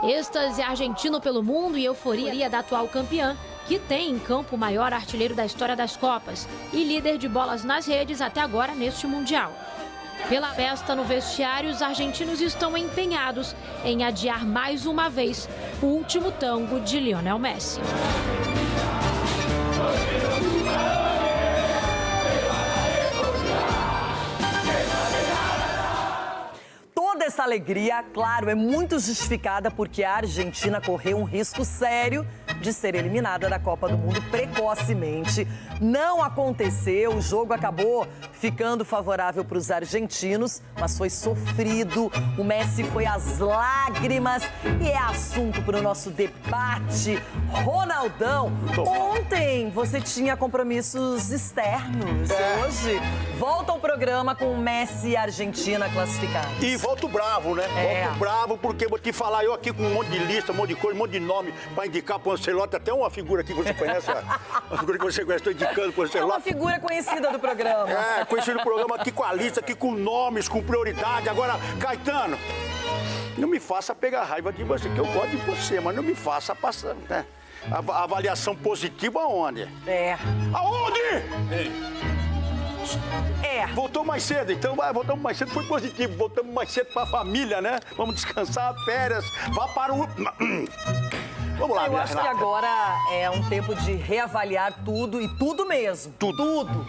Êxtase argentino pelo mundo e euforia da atual campeã, que tem em campo o maior artilheiro da história das Copas e líder de bolas nas redes até agora neste Mundial. Pela festa no vestiário, os argentinos estão empenhados em adiar mais uma vez o último tango de Lionel Messi. Toda essa alegria, claro, é muito justificada porque a Argentina correu um risco sério de ser eliminada da Copa do Mundo precocemente. Não aconteceu, o jogo acabou ficando favorável para os argentinos, mas foi sofrido. O Messi foi às lágrimas e é assunto para o nosso debate. Ronaldão, ontem você tinha compromissos externos. Hoje volta ao programa com o Messi e a Argentina classificados. E volto bravo, né? Volto bravo porque vou te falar, eu aqui com um monte de lista, um monte de coisa, um monte de nome para indicar para o Ancelotti, até uma figura aqui que você conhece, uma figura que você conhece, estou indicando para o Ancelotti. É uma figura conhecida do programa. É, conhecido do programa aqui com a lista, aqui com nomes, com prioridade. Agora, Caetano, não me faça pegar raiva de você, que eu gosto de você, mas não me faça passar, né? A avaliação positiva aonde? Aonde? Voltou mais cedo, então voltamos mais cedo, foi positivo. Voltamos mais cedo para a família, né? Vamos descansar, férias, vá para o... Vamos lá, eu acho que agora é um tempo de reavaliar tudo e tudo mesmo. Tudo.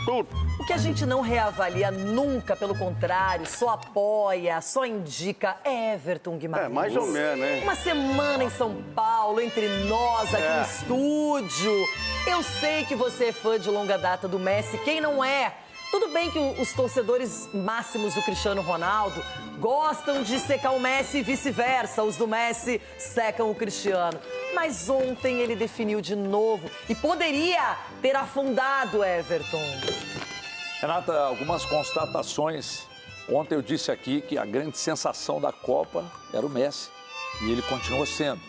O que a gente não reavalia nunca, pelo contrário, só apoia, só indica Everton Guimarães. Mais ou menos, né? Uma semana em São Paulo, entre nós aqui no estúdio. Eu sei que você é fã de longa data do Messi, quem não é? Tudo bem que os torcedores máximos do Cristiano Ronaldo gostam de secar o Messi e vice-versa. Os do Messi secam o Cristiano. Mas ontem ele definiu de novo e poderia ter afundado Everton. Renata, algumas constatações. Ontem eu disse aqui que a grande sensação da Copa era o Messi. E ele continua sendo.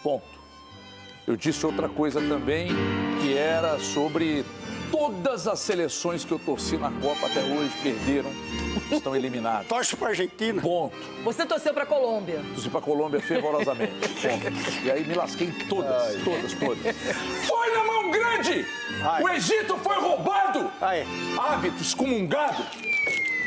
Ponto. eu disse outra coisa também, que era sobre todas as seleções que eu torci na Copa até hoje perderam, estão eliminadas. Torce para a Argentina. Ponto. Você torceu para a Colômbia. Torci para a Colômbia fervorosamente. Ponto. E aí me lasquei em todas. Foi na mão grande! O Egito foi roubado! Hábito excomungado!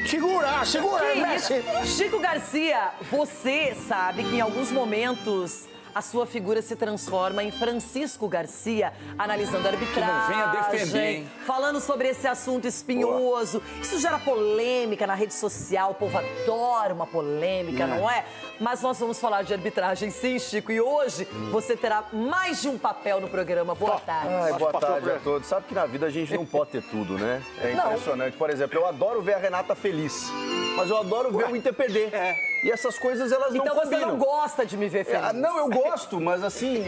Segura, Messi! Chico Garcia, você sabe que em alguns momentos a sua figura se transforma em Francisco Garcia, analisando a arbitragem, Que não venha defender, hein? falando sobre esse assunto espinhoso. Isso gera polêmica na rede social, o povo adora uma polêmica, não é? Mas nós vamos falar de arbitragem sim, Chico, e hoje você terá mais de um papel no programa. Boa tarde. Ai, boa tarde a todos. Sabe que na vida a gente não pode ter tudo, né? É impressionante. Por exemplo, eu adoro ver a Renata feliz, mas eu adoro ver o Inter perder. E essas coisas, elas não combinam. Então você não gosta de me ver feliz? Não, eu gosto, mas assim,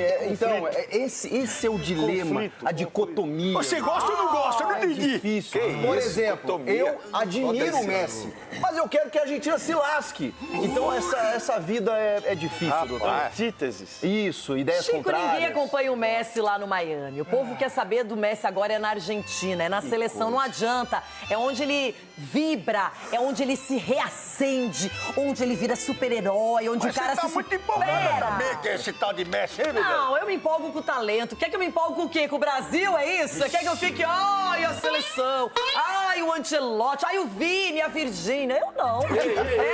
esse é o dilema, a dicotomia. Você gosta ou não gosta? Eu não entendi. Difícil. Por exemplo, eu admiro o Messi, mas eu quero que a Argentina se lasque. Então essa vida é difícil, doutor. Antíteses. Isso, ideias Chico, contrárias. ninguém acompanha o Messi lá no Miami. O povo quer saber do Messi agora é na Argentina, é na seleção, não adianta. É onde ele vibra, é onde ele se reacende, onde ele vira super-herói, onde Mas o cara você tá se muito empolgada também com esse tal de Messi, hein, meu Deus? Não, eu me empolgo com o talento. Quer que eu me empolgue com o quê? Com o Brasil, é isso? Quer que eu fique, ai, a seleção, ai, o Ancelotti, ai, o Vini, a Virgínia? Eu não.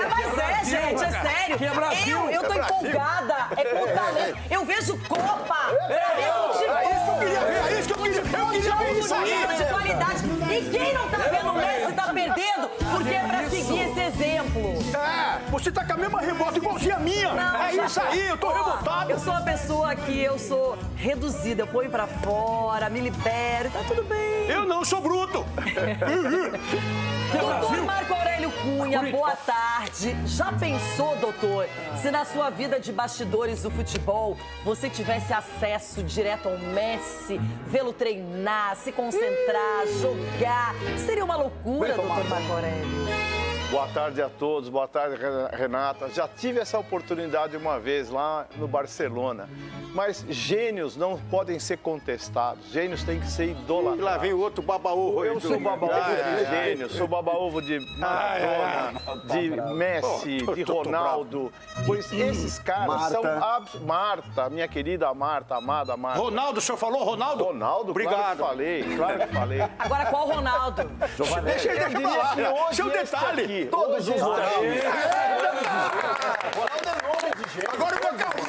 Mas gente, é sério. Que é Brasil. Eu tô empolgada, é com o talento. Eu vejo Copa, É isso que eu queria ver. Eu queria ver isso aí. de qualidade. E quem não tá vendo o Messi tá perdendo, porque é pra seguir esse exemplo. Você tá com a mesma revolta igualzinha a minha. É isso aí, eu tô revoltado. Eu sou uma pessoa que eu sou reduzida, eu ponho pra fora, me libero, tá tudo bem. Eu não sou bruto. Doutor Marco Aurélio Cunha, boa tarde. Já pensou, doutor, se na sua vida de bastidores do futebol você tivesse acesso direto ao Messi, vê-lo treinar, se concentrar, jogar? Seria uma loucura, doutor Marco Aurélio. Boa tarde a todos, boa tarde, Renata. Já tive essa oportunidade uma vez lá no Barcelona. Mas gênios não podem ser contestados, gênios têm que ser idolatrados. E lá vem o outro baba-ovo. Eu sou baba-ovo de gênios, sou baba-ovo de Maradona, de Messi, de Ronaldo. Pois esses caras são... Marta, minha querida Marta, amada Marta. Ronaldo, o senhor falou Ronaldo? Ronaldo, obrigado. Claro que falei. Agora, qual Ronaldo? Deixa ele falar. Seu detalhe. Todos os Ronaldo é nome de gênio. Agora eu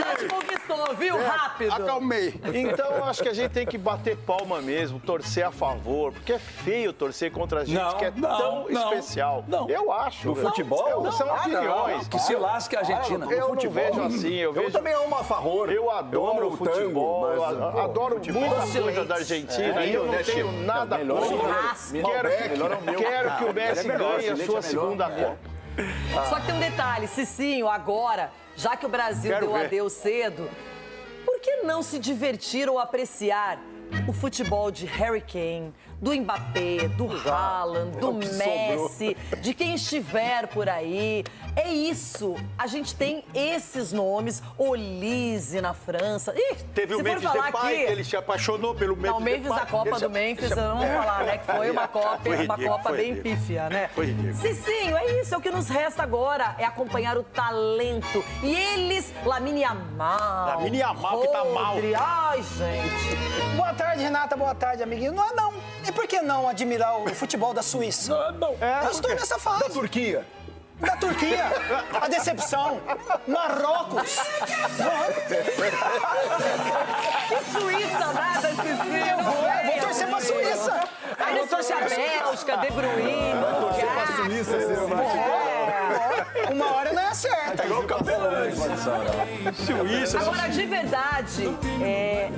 Já conquistou, viu? Rápido. Acalmei. Então, eu acho que a gente tem que bater palma mesmo, torcer a favor, porque é feio torcer contra a gente que é tão especial. Eu acho. No futebol? São opiniões. Que se lasque a Argentina. Eu não vejo assim. Eu também amo a favor. Eu adoro o futebol, eu adoro muita coisa da Argentina e eu não tenho nada contra. Quero que o Messi ganhe a sua segunda Copa. Só que tem um detalhe, Cicinho, agora, já que o Brasil deu adeus cedo, por que não se divertir ou apreciar o futebol de Harry Kane, do Mbappé, do Haaland, do Messi, de quem estiver por aí? É isso. A gente tem esses nomes. Olise na França. Ih, teve o Memphis Depay, que ele se apaixonou pelo Memphis Depay. Não, o Memphis, a Copa do Memphis, vamos falar, né? Que foi uma Copa bem pífia, né? Foi ridículo. Cicinho, é isso. É o que nos resta agora. É acompanhar o talento. E eles, Lamine Yamal. Lamine Yamal, que tá mal. Ai, gente. Boa tarde, Renata. Boa tarde, amiguinho. Não. E por que não admirar o futebol da Suíça? Não. Eu estou nessa fase. Da Turquia. Da Turquia, a decepção, Marrocos. Que Suíça nada, Cicinho. Eu vou torcer pra Suíça. Aí eu torcer a Bélgica, De Bruyne. Vai torcer pra Suíça, Uma hora não é certa. Igual o Capelães. Suíça. Agora, de verdade,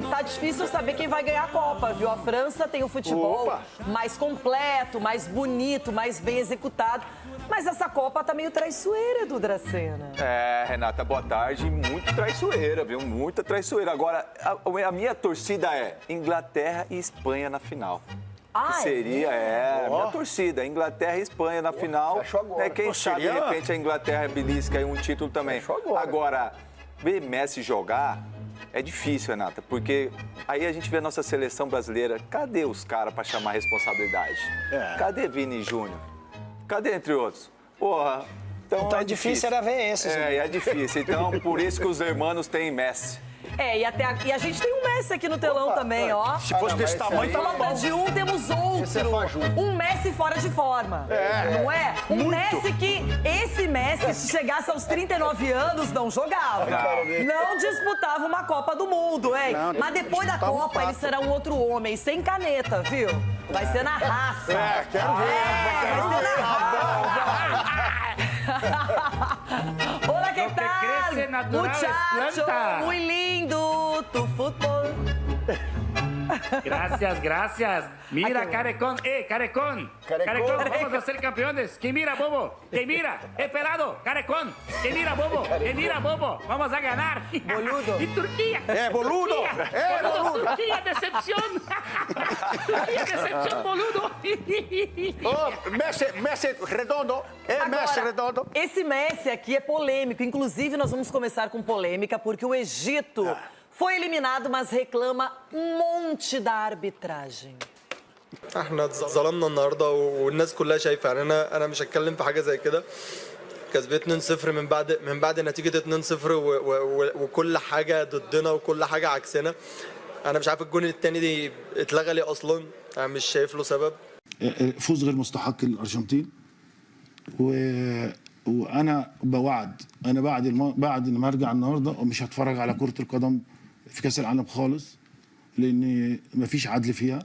tá difícil saber quem vai ganhar a Copa, viu? A França tem o futebol mais completo, mais bonito, mais bem executado. Mas essa Copa tá meio traiçoeira, Edu Dracena. Renata, boa tarde. Muito traiçoeira, viu? Muita traiçoeira. Agora, a minha torcida é Inglaterra e Espanha na final. Que seria, a minha torcida, Inglaterra e Espanha na final. Quem sabe, de repente, a Inglaterra belisca aí um título também. Agora, ver Messi jogar É difícil, Renata, porque aí a gente vê a nossa seleção brasileira, cadê os caras para chamar a responsabilidade? Cadê Vini Júnior? Cadê, entre outros? Porra, então é difícil era ver esses. É difícil. Então, por isso que os hermanos têm Messi. E a gente tem um Messi aqui no telão também, ó. Se fosse desse tamanho, tava bom. De um, temos outro. Um Messi fora de forma. Não é? Um Messi que, esse Messi, se chegasse aos 39 anos, não jogava. Não disputava uma Copa do Mundo, hein? Mas depois da Copa, ele será um outro homem, sem caneta, viu? Vai ser na raça. Quero ver. Vai ser na raça. Hola, ¿qué tal? Muchacho, muy lindo tu fútbol. Gracias. Mira, Carecón. Carecón, vamos a ser campeones. Que mira, bobo. Que mira, pelado. Carecón. Que mira, bobo. Vamos a ganar. Boludo. Y Turquía. Boludo. Boludo. Turquía, decepción. Turquía, decepción, boludo. Messi redondo. Messi redondo. Esse Messi aqui é polêmico. Inclusive, nós vamos começar com polêmica, porque o Egito foi eliminado, mas reclama um monte da arbitragem. احنا اتظلمنا النهارده والناس كلها شايفه يعني انا مش هتكلم في حاجه زي كده كسبت 2-0 من بعد نتيجه 2-0 وكل حاجه ضدنا وكل حاجه عكسنا انا مش عارف الجون الثاني دي اتلغى ليه اصلا انا مش شايف له سبب فوز غير مستحق للارجنتين وانا بوعد انا بعد ما ارجع النهارده ومش هتفرج على كره القدم في كاس العالم خالص لان مفيش عدل فيها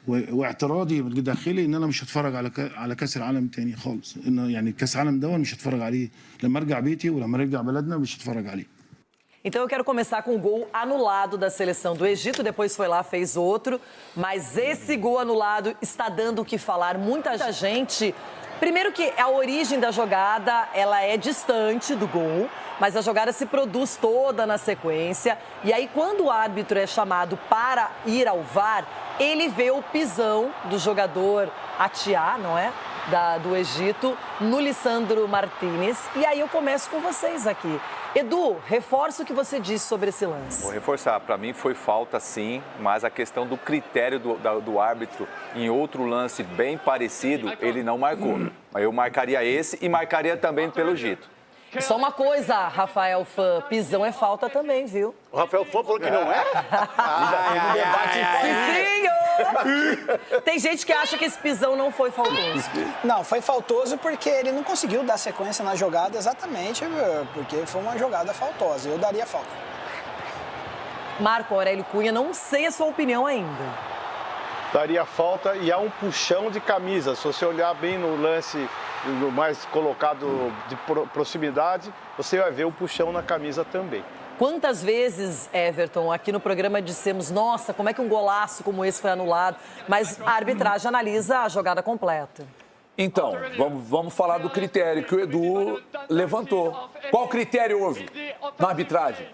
واعتراضي داخلي ان انا مش هتفرج على كاس العالم تاني خالص ان يعني كاس العالم ده مش هتفرج عليه لما ارجع بيتي ولما ارجع بلدنا مش هتفرج عليه. Então eu quero começar com o gol anulado da seleção do Egito, depois foi lá, fez outro, mas esse gol anulado está dando o que falar. Muita gente, primeiro que a origem da jogada, ela é distante do gol, mas a jogada se produz toda na sequência, e aí quando o árbitro é chamado para ir ao VAR, ele vê o pisão do jogador Atiá, não é? Do Egito, no Lisandro Martínez, e aí eu começo com vocês aqui. Edu, reforça o que você disse sobre esse lance. Vou reforçar, para mim foi falta sim, mas a questão do critério do árbitro em outro lance bem parecido, ele não marcou. Eu marcaria esse e marcaria também pelo Egito. Só uma coisa, Rafael Fã, pisão é falta também, viu? O Rafael Fã falou que não é? Tem gente que acha que esse pisão não foi faltoso. Não, foi faltoso porque ele não conseguiu dar sequência na jogada exatamente porque foi uma jogada faltosa. Eu daria falta. Marco Aurélio Cunha, não sei a sua opinião ainda. Daria falta e há um puxão de camisa. Se você olhar bem no lance mais colocado de proximidade, você vai ver o puxão na camisa também. Quantas vezes, Everton, aqui no programa dissemos, nossa, como é que um golaço como esse foi anulado? Mas a arbitragem analisa a jogada completa. Então, vamos falar do critério que o Edu levantou. Qual critério houve na arbitragem?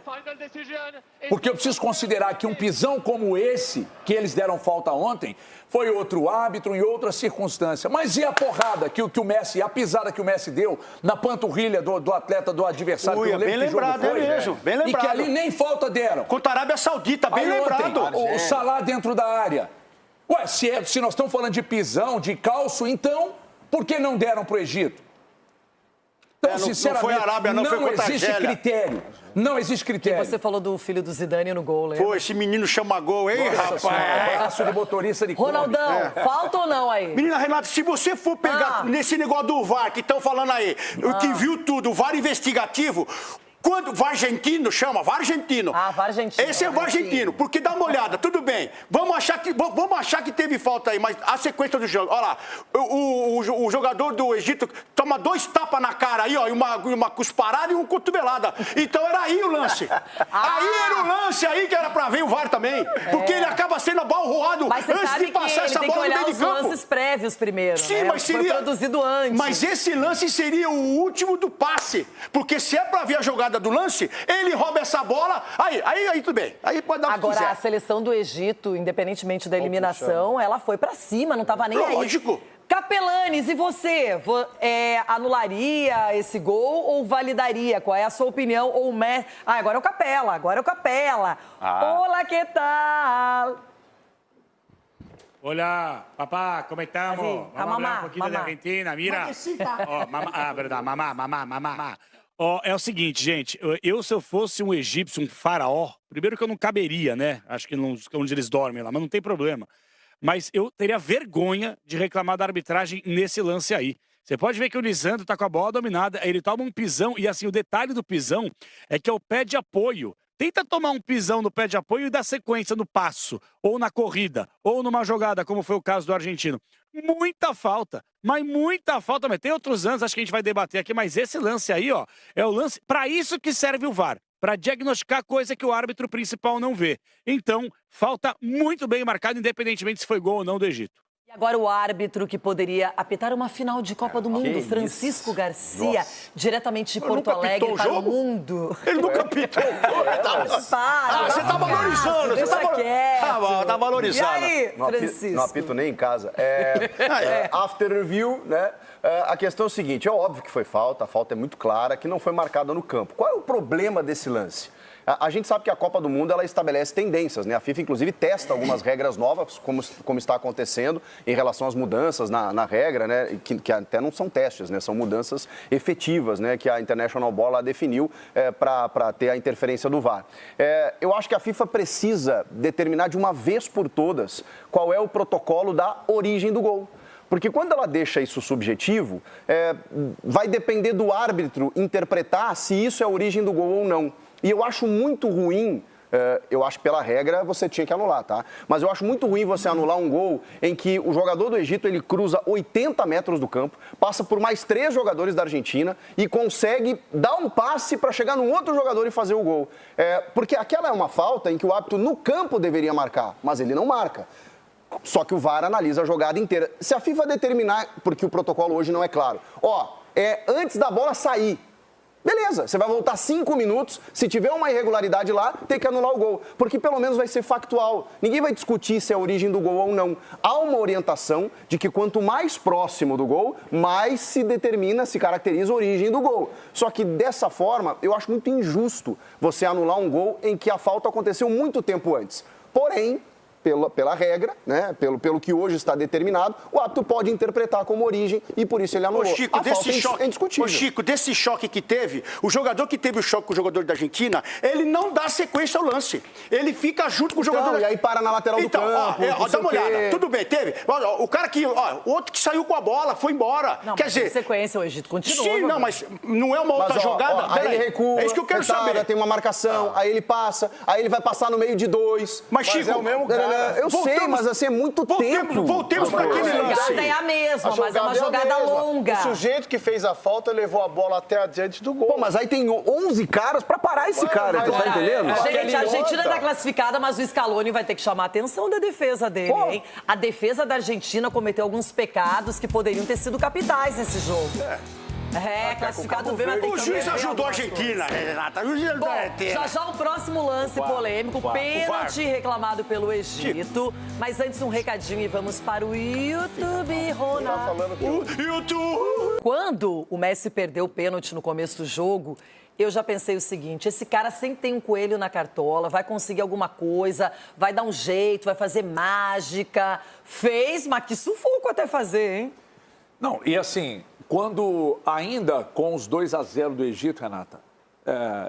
Porque eu preciso considerar que um pisão como esse, que eles deram falta ontem, foi outro árbitro em outra circunstância. Mas e a porrada que o Messi, a pisada que o Messi deu na panturrilha do atleta, do adversário? Ui, bem lembrado, é mesmo, bem lembrado. E que ali nem falta deram. Contra a Arábia Saudita, bem lembrado. Ontem, o Salah dentro da área. Ué, se nós estamos falando de pisão, de calço, então por que não deram para o Egito? Então, sinceramente, não foi a Arábia, não foi contra a existe critério. Não existe critério. E você falou do filho do Zidane no gol, lembra? Pô, esse menino chama gol, hein, rapaz? Braço de motorista de Ronaldão, falta ou não aí? Menina Renata, se você for pegar nesse negócio do VAR que estão falando aí, que viu tudo, o VAR investigativo... Quando VAR argentino chama, VAR argentino. VAR argentino. Esse é VAR argentino, porque dá uma olhada, tudo bem. Vamos achar que teve falta aí, mas a sequência do jogo, olha lá, o jogador do Egito toma 2 tapas na cara aí, ó, uma cusparada e uma cotovelada. Então era aí o lance. Aí era o lance aí que era pra ver o VAR também, porque ele acaba sendo abalroado antes de passar essa bola no meio de campo. Mas você sabe que ele tem que olhar os lances prévios primeiro, Sim, né? mas seria... Foi produzido antes. Mas esse lance seria o último do passe, porque se é pra ver a jogada do lance, ele rouba essa bola, aí tudo bem. Aí pode dar o que quiser. Agora, a seleção do Egito, independentemente da eliminação, ela foi pra cima, não tava nem aí. Lógico. Capelanes, e você? Anularia esse gol ou validaria? Qual é a sua opinião? Ou o Messi... agora é o Capela. Olá, que tal? Olá, papá, como estamos? Así, Vamos a hablar un poquito de Argentina. Mira. Verdade, mamá. É o seguinte, gente, se eu fosse um egípcio, um faraó, primeiro que eu não caberia, né? Acho que onde eles dormem lá, mas não tem problema. Mas eu teria vergonha de reclamar da arbitragem nesse lance aí. Você pode ver que o Lisandro tá com a bola dominada, ele toma um pisão, e assim, o detalhe do pisão é que é o pé de apoio. Tenta tomar um pisão no pé de apoio e dar sequência no passo, ou na corrida, ou numa jogada, como foi o caso do argentino. Muita falta, mas muita falta. Mas tem outros lances, acho que a gente vai debater aqui, mas esse lance aí, ó, é o lance... Para isso que serve o VAR, para diagnosticar coisa que o árbitro principal não vê. Então, falta muito bem marcado, independentemente se foi gol ou não do Egito. E agora o árbitro que poderia apitar uma final de Copa do Mundo, Francisco Garcia, Nossa. diretamente de Porto Alegre para o mundo. Ele nunca apitou o jogo. Você tá valorizando. Deixa quieto. Tá valorizando. E aí, Francisco? Não apito nem em casa. After review, né? A questão é o seguinte, é óbvio que foi falta, a falta é muito clara, que não foi marcada no campo. Qual é o problema desse lance? A gente sabe que a Copa do Mundo ela estabelece tendências, né? A FIFA, inclusive, testa algumas regras novas, como está acontecendo em relação às mudanças na regra, né? Que até não são testes, né? São mudanças efetivas, né? Que a International Board lá definiu para ter a interferência do VAR. Eu acho que a FIFA precisa determinar de uma vez por todas qual é o protocolo da origem do gol. Porque quando ela deixa isso subjetivo, vai depender do árbitro interpretar se isso é a origem do gol ou não. E eu acho muito ruim, eu acho que pela regra você tinha que anular, tá? Mas eu acho muito ruim você anular um gol em que o jogador do Egito, ele cruza 80 metros do campo, passa por mais 3 jogadores da Argentina e consegue dar um passe para chegar num outro jogador e fazer o gol. Porque aquela é uma falta em que o árbitro no campo deveria marcar, mas ele não marca. Só que o VAR analisa a jogada inteira. Se a FIFA determinar, porque o protocolo hoje não é claro, antes da bola sair, beleza, você vai voltar 5 minutos, se tiver uma irregularidade lá, tem que anular o gol, porque pelo menos vai ser factual. Ninguém vai discutir se é a origem do gol ou não. Há uma orientação de que quanto mais próximo do gol, mais se determina, se caracteriza a origem do gol. Só que dessa forma, eu acho muito injusto você anular um gol em que a falta aconteceu muito tempo antes. Porém, pela regra, né, pelo que hoje está determinado, o árbitro pode interpretar como origem e por isso ele anulou. Ô, Chico, é indiscutível. Ô, Chico, desse choque que teve, o jogador que teve o choque com o jogador da Argentina, ele não dá sequência ao lance. Ele fica junto com o jogador. E aí para na lateral do campo. Dá uma olhada. Tudo bem, teve. O cara que, o outro que saiu com a bola, foi embora. Não, quer dizer, sequência, o Egito continua. Sim, não, mas não é uma outra jogada. Aí ele recua, é isso que eu quero saber. Tem uma marcação, aí ele passa, aí ele vai passar no meio de 2. Mas Chico, é o mesmo cara. Eu sei, mas assim, é muito tempo. Voltemos para aquele lance. A jogada é a mesma, mas é uma jogada longa. O sujeito que fez a falta levou a bola até adiante do gol. Pô, mas aí tem 11 caras para parar esse cara, tu tá entendendo? Gente, a Argentina tá classificada, mas o Scaloni vai ter que chamar a atenção da defesa dele, hein? A defesa da Argentina cometeu alguns pecados que poderiam ter sido capitais nesse jogo. Classificado bem, mas tem que... O juiz ajudou a Argentina, Renata. Já o próximo lance polêmico, pênalti reclamado pelo Egito. Mas antes um recadinho e vamos para o YouTube, Ronaldo. Quando o Messi perdeu o pênalti no começo do jogo, eu já pensei o seguinte, esse cara sempre tem um coelho na cartola, vai conseguir alguma coisa, vai dar um jeito, vai fazer mágica. Fez, mas que sufoco até fazer, hein? Não, e assim... Quando ainda com os 2-0 do Egito, Renata,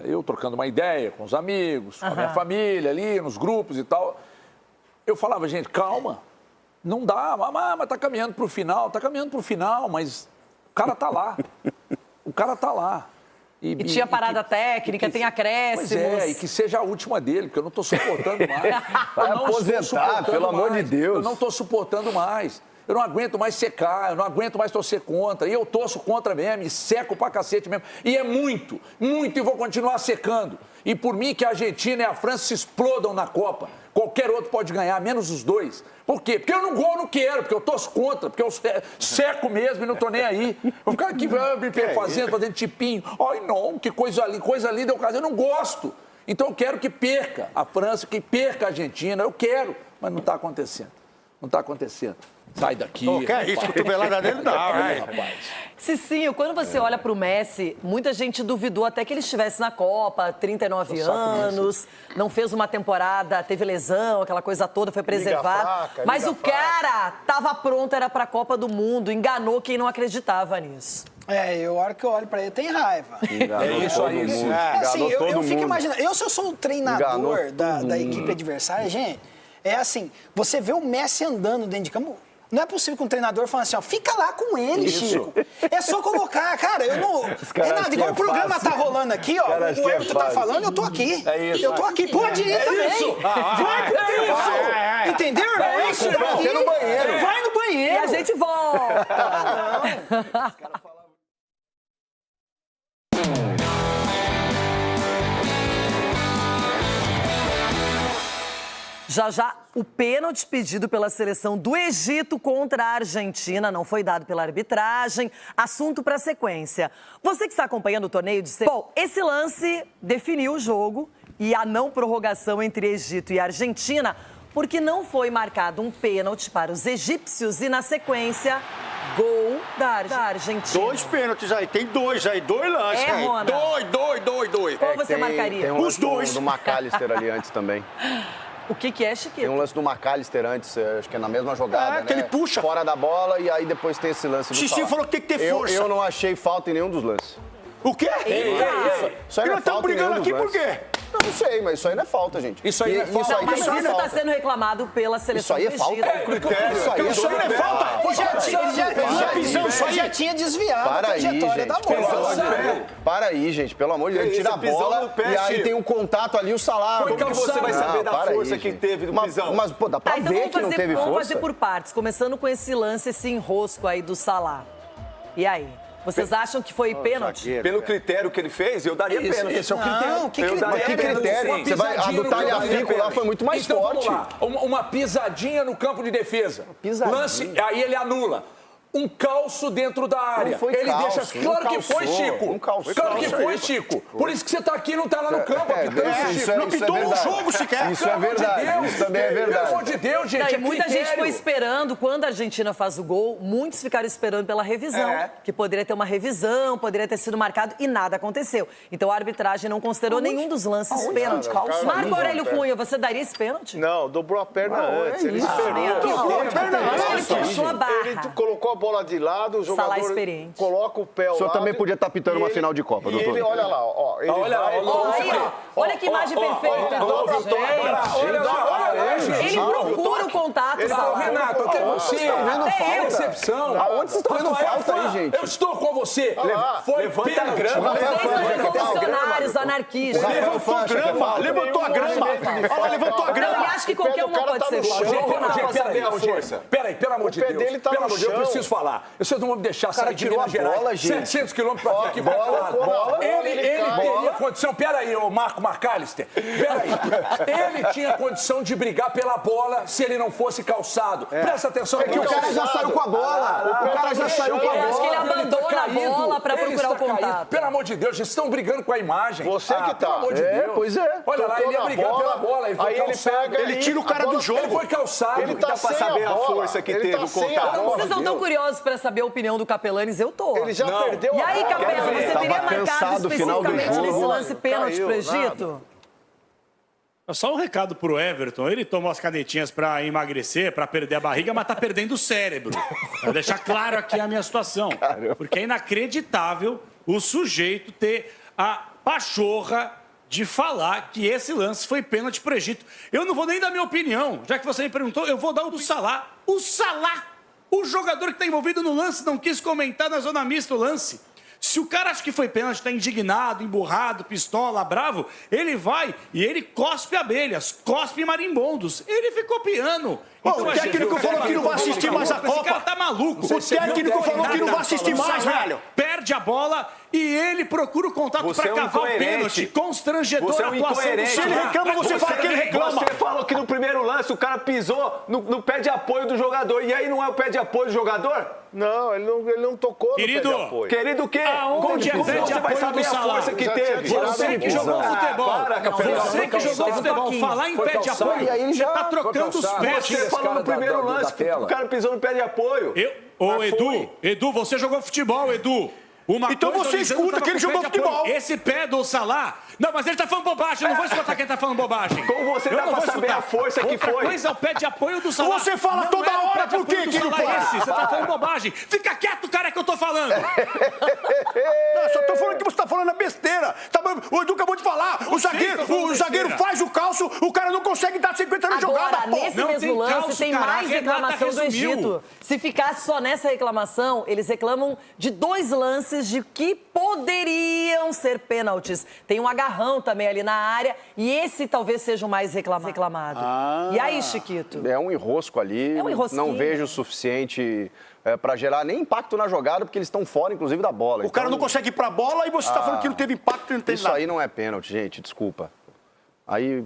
eu trocando uma ideia com os amigos, com a minha família ali, nos grupos e tal, eu falava, gente, calma, não dá, mas tá caminhando pro final, mas o cara tá lá, E tinha parada técnica, tem acréscimos. Pois e que seja a última dele, porque eu não tô suportando mais. Vai aposentar, pelo amor de Deus. Eu não tô suportando mais. Eu não aguento mais secar, eu não aguento mais torcer contra. E eu torço contra mesmo, e seco pra cacete mesmo. E é muito, e vou continuar secando. E por mim que a Argentina e a França se explodam na Copa. Qualquer outro pode ganhar, menos os dois. Por quê? Porque eu não quero, porque eu torço contra, porque eu seco mesmo e não tô nem aí. Vou ficar aqui fazendo tipinho. Ai, não, que coisa linda eu caso. Eu não gosto. Então eu quero que perca a França, que perca a Argentina. Eu quero, mas não está acontecendo. Não tá acontecendo. Sai daqui. Que é isso, cotovelada dele não, rapaz. Cicinho, quando você olha pro Messi, muita gente duvidou até que ele estivesse na Copa, 39 anos, não fez uma temporada, teve lesão, aquela coisa toda, foi preservado. Mas o cara tava pronto, era pra Copa do Mundo, enganou quem não acreditava nisso. A hora que eu olho pra ele, tem raiva. É isso aí. Assim, eu fico imaginando, se eu sou o treinador da equipe adversária, gente, é assim, você vê o Messi andando dentro de campo, não é possível que um treinador fale assim, ó, fica lá com ele, Chico. É só colocar, cara, eu não... Renato, igual o programa tá rolando aqui, ó, o Everton tá falando, eu tô aqui. É isso. Eu tô aqui, pode ir também. Vai pro isso. Entendeu, irmão? É isso, vai no banheiro. Vai no banheiro. E a gente volta. Já, o pênalti pedido pela seleção do Egito contra a Argentina não foi dado pela arbitragem. Assunto para sequência. Você que está acompanhando o torneio de... Bom, esse lance definiu o jogo e a não prorrogação entre Egito e Argentina, porque não foi marcado um pênalti para os egípcios e, na sequência, gol da Argentina. 2 pênaltis aí, tem 2 aí, 2 lances. Rona? Dois. Qual você marcaria? Tem um lance do McAllister ali antes também. O que é, Chiquinho? Tem um lance do McAllister antes, acho que é na mesma jogada, né? Que ele puxa. Fora da bola e aí depois tem esse lance do Xixi falou que tem que ter força. Eu não achei falta em nenhum dos lances. O quê? Isso aí não é falta brigando aqui por quê? Não sei, mas isso aí não é falta, gente. Isso aí não é falta. Mas isso está sendo reclamado pela seleção do Egito. Isso aí é falta. Isso aí não é falta. Ele já tinha desviado a trajetória da bola. Para aí, gente, pelo amor de Deus. Tira a bola e aí tem um contato ali, o Salah. Como que você vai saber da força que teve no pisão? Mas, pô, dá pra ver que não teve força. Vamos fazer por partes, começando com esse lance, esse enrosco aí do Salah. E aí? Vocês acham que foi pênalti? Pelo critério que ele fez, eu daria pênalti. Esse é o critério. Não, que critério? Você vai, a do Talhafico lá foi muito mais forte. Vamos lá. Uma pisadinha no campo de defesa. Lance, aí ele anula. Um calço dentro da área. Não foi ele calço, deixa. Claro que foi, Chico. Claro que foi, Chico. Por isso que você tá aqui e não tá lá no campo. Não pitou um jogo sequer. Isso é verdade. Isso também é verdade. Pelo amor de Deus, gente. Muita gente foi esperando, quando a Argentina faz o gol, muitos ficaram esperando pela revisão. Que poderia ter uma revisão, poderia ter sido marcado e nada aconteceu. Então a arbitragem não considerou nenhum dos lances pênalti. Marco Aurélio Cunha, você daria esse pênalti? Não, dobrou a perna antes. Ele esperou. Dobrou a perna antes. Ele forçou a barra. Ele colocou a bola de lado, o jogador coloca o pé ao lado. O senhor também podia estar pitando uma final de Copa, doutor. Ele, olha lá, ó. Ele olha que imagem perfeita. Ele procura o contato. Renato, eu quero você. É recepção. Aonde vocês estão vendo falta aí, gente? Eu estou com você. Foi pênalti. Vocês são revolucionários, anarquistas. Levantou a grama. Olha, levantou a grama. Ele acha que qualquer uma pode ser força. Peraí, pelo amor de Deus. Pelo amor de Deus, eu preciso falar. Vocês não vão me deixar sair de Minas Gerais. 700 quilômetros pra vir aqui pra bola. Ele teria condição. Peraí, ô Marco McAllister. Peraí. Ele tinha condição de brigar pela bola se ele não fosse calçado. Presta atenção. É que o cara já saiu com a bola. O cara já saiu com a bola. Eu acho que ele abandona a bola pra procurar o contato. Pelo amor de Deus, vocês estão brigando com a imagem. Você que tá. Pelo amor de Deus. Pois é. Olha lá, ele ia brigar pela bola. Ele foi calçado. Ele tira o cara do jogo. Ele foi calçado. Ele tá pra saber a força que teve o contato. Vocês não estão curiosos pra saber a opinião do Capelanes? Eu tô. Ele já perdeu E aí, Capela, você teria marcado cansado especificamente nesse lance pênalti pro Egito? Só um recado pro Everton. Ele tomou as canetinhas pra emagrecer, pra perder a barriga, mas tá perdendo o cérebro. Pra deixar claro aqui a minha situação. Porque é inacreditável o sujeito ter a pachorra de falar que esse lance foi pênalti pro Egito. Eu não vou nem dar minha opinião. Já que você me perguntou, eu vou dar o do Salah. O Salah, o jogador que está envolvido no lance, não quis comentar na zona mista o lance. Se o cara acha que foi pênalti, está indignado, emburrado, pistola, bravo, ele vai e ele cospe abelhas, cospe marimbondos. Ele ficou piano. Então, o técnico falou que não vai assistir mais a Copa. Esse cara tá maluco. O técnico falou que não vai assistir mais, velho. Perde a bola e ele procura o contato para cavar o pênalti. Constrangedor a atuação do Se ele reclama, você fala que ele reclama. Você falou que no primeiro lance o cara pisou no pé de apoio do jogador. E aí não é o pé de apoio do jogador? Não, ele não tocou no pé de apoio. Querido o quê? Aonde Como você vai saber a força que teve? Você que jogou futebol. Você que jogou futebol. Falar em pé de apoio, você tá trocando os pés. falou no primeiro lance, o cara pisou no pé de apoio. Ô, Edu, você jogou futebol, Edu. Então você escuta que ele jogou futebol. Esse pé do Salah... Não, mas ele tá falando bobagem, eu não vou escutar quem tá falando bobagem. Como você dá pra saber a força que foi? Outra coisa é o pé de apoio do Salah. Você fala toda hora, por que não foi? Você tá falando bobagem. Fica quieto, cara, que eu tô falando. Não, só tô falando que você tá falando a besteira. O Edu acabou de falar. O zagueiro faz o calço, o cara não consegue dar 50 anos de jogada. Agora, nesse mesmo lance, tem mais reclamação do Egito. Se ficasse só nessa reclamação, eles reclamam de 2 lances de que poderiam ser pênaltis. Tem um agarrão também ali na área e esse talvez seja o mais reclamado. E aí, Chiquito? É um enrosco ali. Não vejo o suficiente para gerar nem impacto na jogada, porque eles estão fora, inclusive, da bola. O cara não consegue ir pra bola e você tá falando que não teve impacto e não teve isso nada. Aí não é pênalti, gente, desculpa. Aí...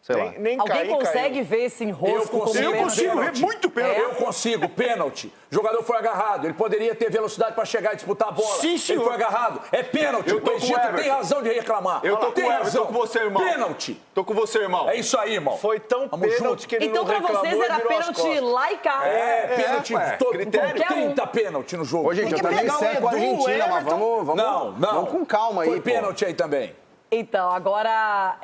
Sei lá. Alguém consegue ver esse enrosco? Eu consigo ver muito pênalti. Eu consigo, pênalti. O jogador foi agarrado. Ele poderia ter velocidade para chegar e disputar a bola. Sim, senhor. Ele foi agarrado. É pênalti. O Egito tem razão de reclamar. Eu tô com o Everton, tô com você, irmão. Pênalti. Tô com você, irmão. É isso aí, irmão. Foi tão pênalti que ele então, não reclamou. Então, pra vocês era pênalti lá e cá. Pênalti. Qualquer 30 pênalti no jogo. Ô, gente, eu também seco a Argentina, mas vamos com calma aí. Foi pênalti aí também. Então, agora,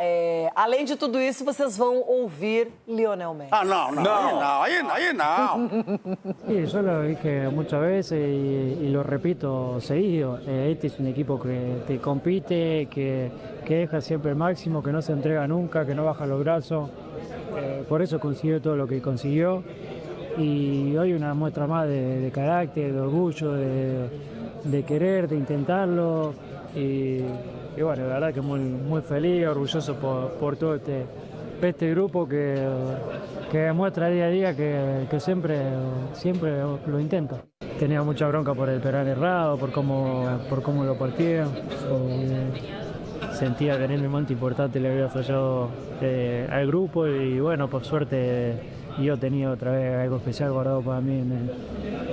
além de tudo isso, vocês vão ouvir Lionel Messi. Aí não. Sí, yo lo dije muchas veces y lo repito seguido. Este es un equipo que te compite, que deja siempre el máximo, que no se entrega nunca, que no baja los brazos. Por eso consiguió todo lo que consiguió. Y hoy una muestra más de carácter, de orgullo, de querer, de intentarlo. Y bueno, la verdad que muy feliz, orgulloso por todo este grupo que demuestra día a día que siempre lo intenta. Tenía mucha bronca por el penal errado, por cómo lo partieron. Sentía que en el momento importante le había fallado al grupo y bueno, por suerte yo tenía otra vez algo especial guardado para mí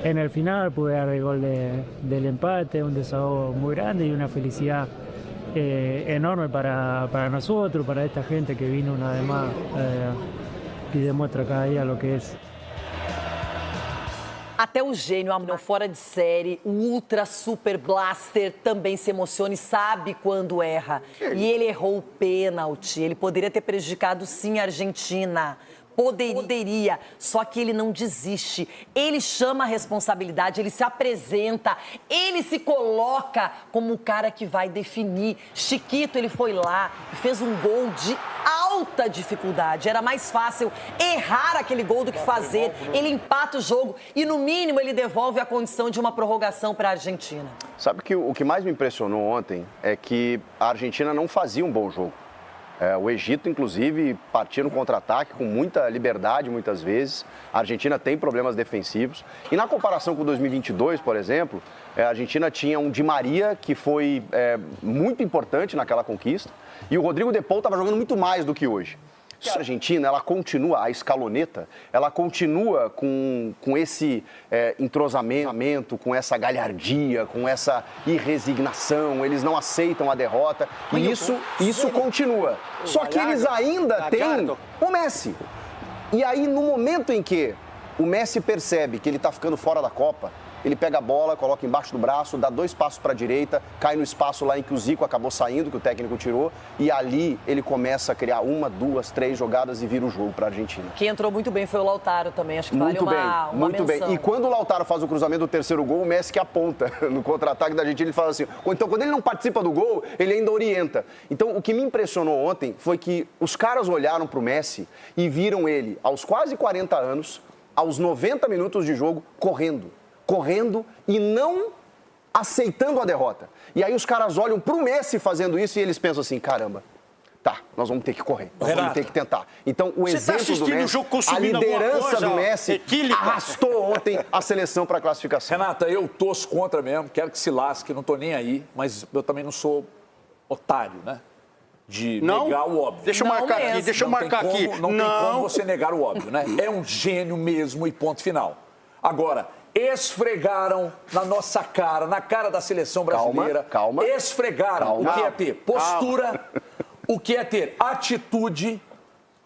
en el final. Pude dar el gol del empate, un desahogo muy grande y una felicidad enorme para nosotros, para esta gente que vino una vez más y demuestra cada día lo que es. Até o gênio, a fora de série, o ultra super blaster também se emociona e sabe quando erra. E ele errou o pênalti, ele poderia ter prejudicado sim a Argentina. Poderia, só que ele não desiste. Ele chama a responsabilidade, ele se apresenta, ele se coloca como o cara que vai definir. Chiquito, ele foi lá e fez um gol de alta dificuldade. Era mais fácil errar aquele gol do que fazer. Ele empata o jogo e, no mínimo, ele devolve a condição de uma prorrogação para a Argentina. Sabe que o que mais me impressionou ontem é que a Argentina não fazia um bom jogo. O Egito, inclusive, partia no contra-ataque com muita liberdade, muitas vezes. A Argentina tem problemas defensivos. E na comparação com 2022, por exemplo, a Argentina tinha um Di Maria que foi muito importante naquela conquista. E o Rodrigo de Paul estava jogando muito mais do que hoje. A Argentina, ela continua, a escaloneta, ela continua com esse entrosamento, com essa galhardia, com essa irresignação, eles não aceitam a derrota, e isso continua. Só que eles ainda têm o Messi. E aí, no momento em que o Messi percebe que ele está ficando fora da Copa, ele pega a bola, coloca embaixo do braço, dá 2 passos para a direita, cai no espaço lá em que o Zico acabou saindo, que o técnico tirou, e ali ele começa a criar 1, 2, 3 jogadas e vira o jogo para a Argentina. Quem entrou muito bem foi o Lautaro também, acho que vale uma muito menção. bem. E quando o Lautaro faz o cruzamento do terceiro gol, o Messi que aponta no contra-ataque da Argentina, ele fala assim, então quando ele não participa do gol, ele ainda orienta. Então o que me impressionou ontem foi que os caras olharam para o Messi e viram ele, aos quase 40 anos, aos 90 minutos de jogo, correndo e não aceitando a derrota. E aí os caras olham pro Messi fazendo isso e eles pensam assim, caramba, tá, nós vamos ter que correr, nós vamos ter que tentar. Então o exemplo do Messi, a liderança do Messi arrastou ontem a seleção para a classificação. Renata, eu torço contra mesmo, quero que se lasque, não tô nem aí, mas eu também não sou otário, né? De negar o óbvio. Deixa eu marcar aqui, deixa eu marcar aqui. Não tem como você negar o óbvio, né? É um gênio mesmo e ponto final. Agora, esfregaram na nossa cara, na cara da seleção brasileira.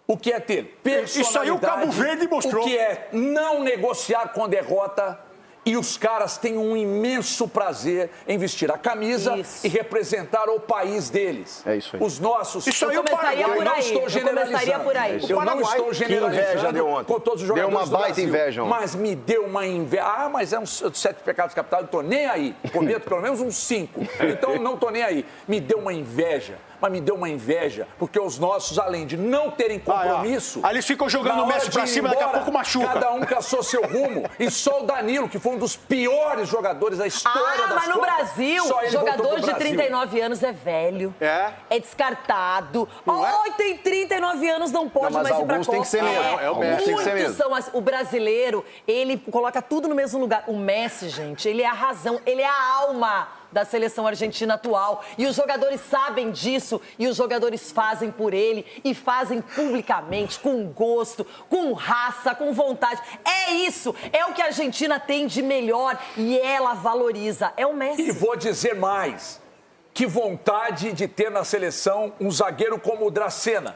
o que é ter personalidade, Isso aí o Cabo Verde mostrou. o que é não negociar com derrota. E os caras têm um imenso prazer em vestir a camisa e representar o país deles. É isso aí. Os nossos... Isso aí eu começaria por aí. não estou generalizando. Por aí. Eu não estou generalizando com todos os jogadores Deu uma baita inveja ontem. Mas me deu uma inveja. Ah, mas é uns 7 pecados capitais, não estou nem aí. Cometo pelo menos uns 5. Então não estou nem aí. Me deu uma inveja. Mas me deu uma inveja, porque os nossos, além de não terem compromisso... Aí eles ficam jogando o Messi pra cima, daqui a pouco machuca. Cada um caçou seu rumo. E só o Danilo, que foi um dos piores jogadores da história das mas no Copas, Brasil, só ele jogador voltou de pro Brasil. 39 anos é velho. É descartado. Oi, tem 39 anos, não pode Não, mas mais ir pra alguns Copa. tem que ser mesmo. É o Messi, tem que ser mesmo. São assim. O brasileiro, ele coloca tudo no mesmo lugar. O Messi, gente, ele é a razão, ele é a alma da seleção argentina atual. E os jogadores sabem disso, e os jogadores fazem por ele, e fazem publicamente, com gosto, com raça, com vontade. É isso, é o que a Argentina tem de melhor e ela valoriza. É o Messi. E vou dizer mais, que vontade de ter na seleção um zagueiro como o Dracena.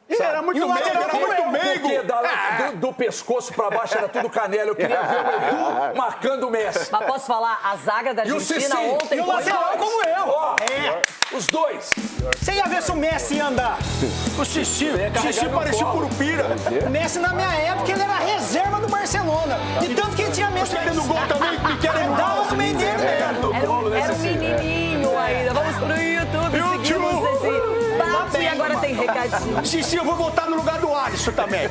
Era muito meigo. Porque do pescoço pra baixo era tudo canela. Eu queria ver o Edu marcando o Messi. Mas posso falar, a zaga da E o Argentina Cicinho. ontem... E o lateral como eu. Os dois. Você ia ver se o Messi ia andar. O Cici parecia o Curupira. O Messi, na minha época, ele era reserva do Barcelona. De tanto que ele tinha medo. Você no gol também, me querem dava no meio dele mesmo. Era um menininho ainda. Vamos pro YouTube, seguimos esse papo e agora tem recadinho. Cici, eu vou voltar no lugar do Alisson também.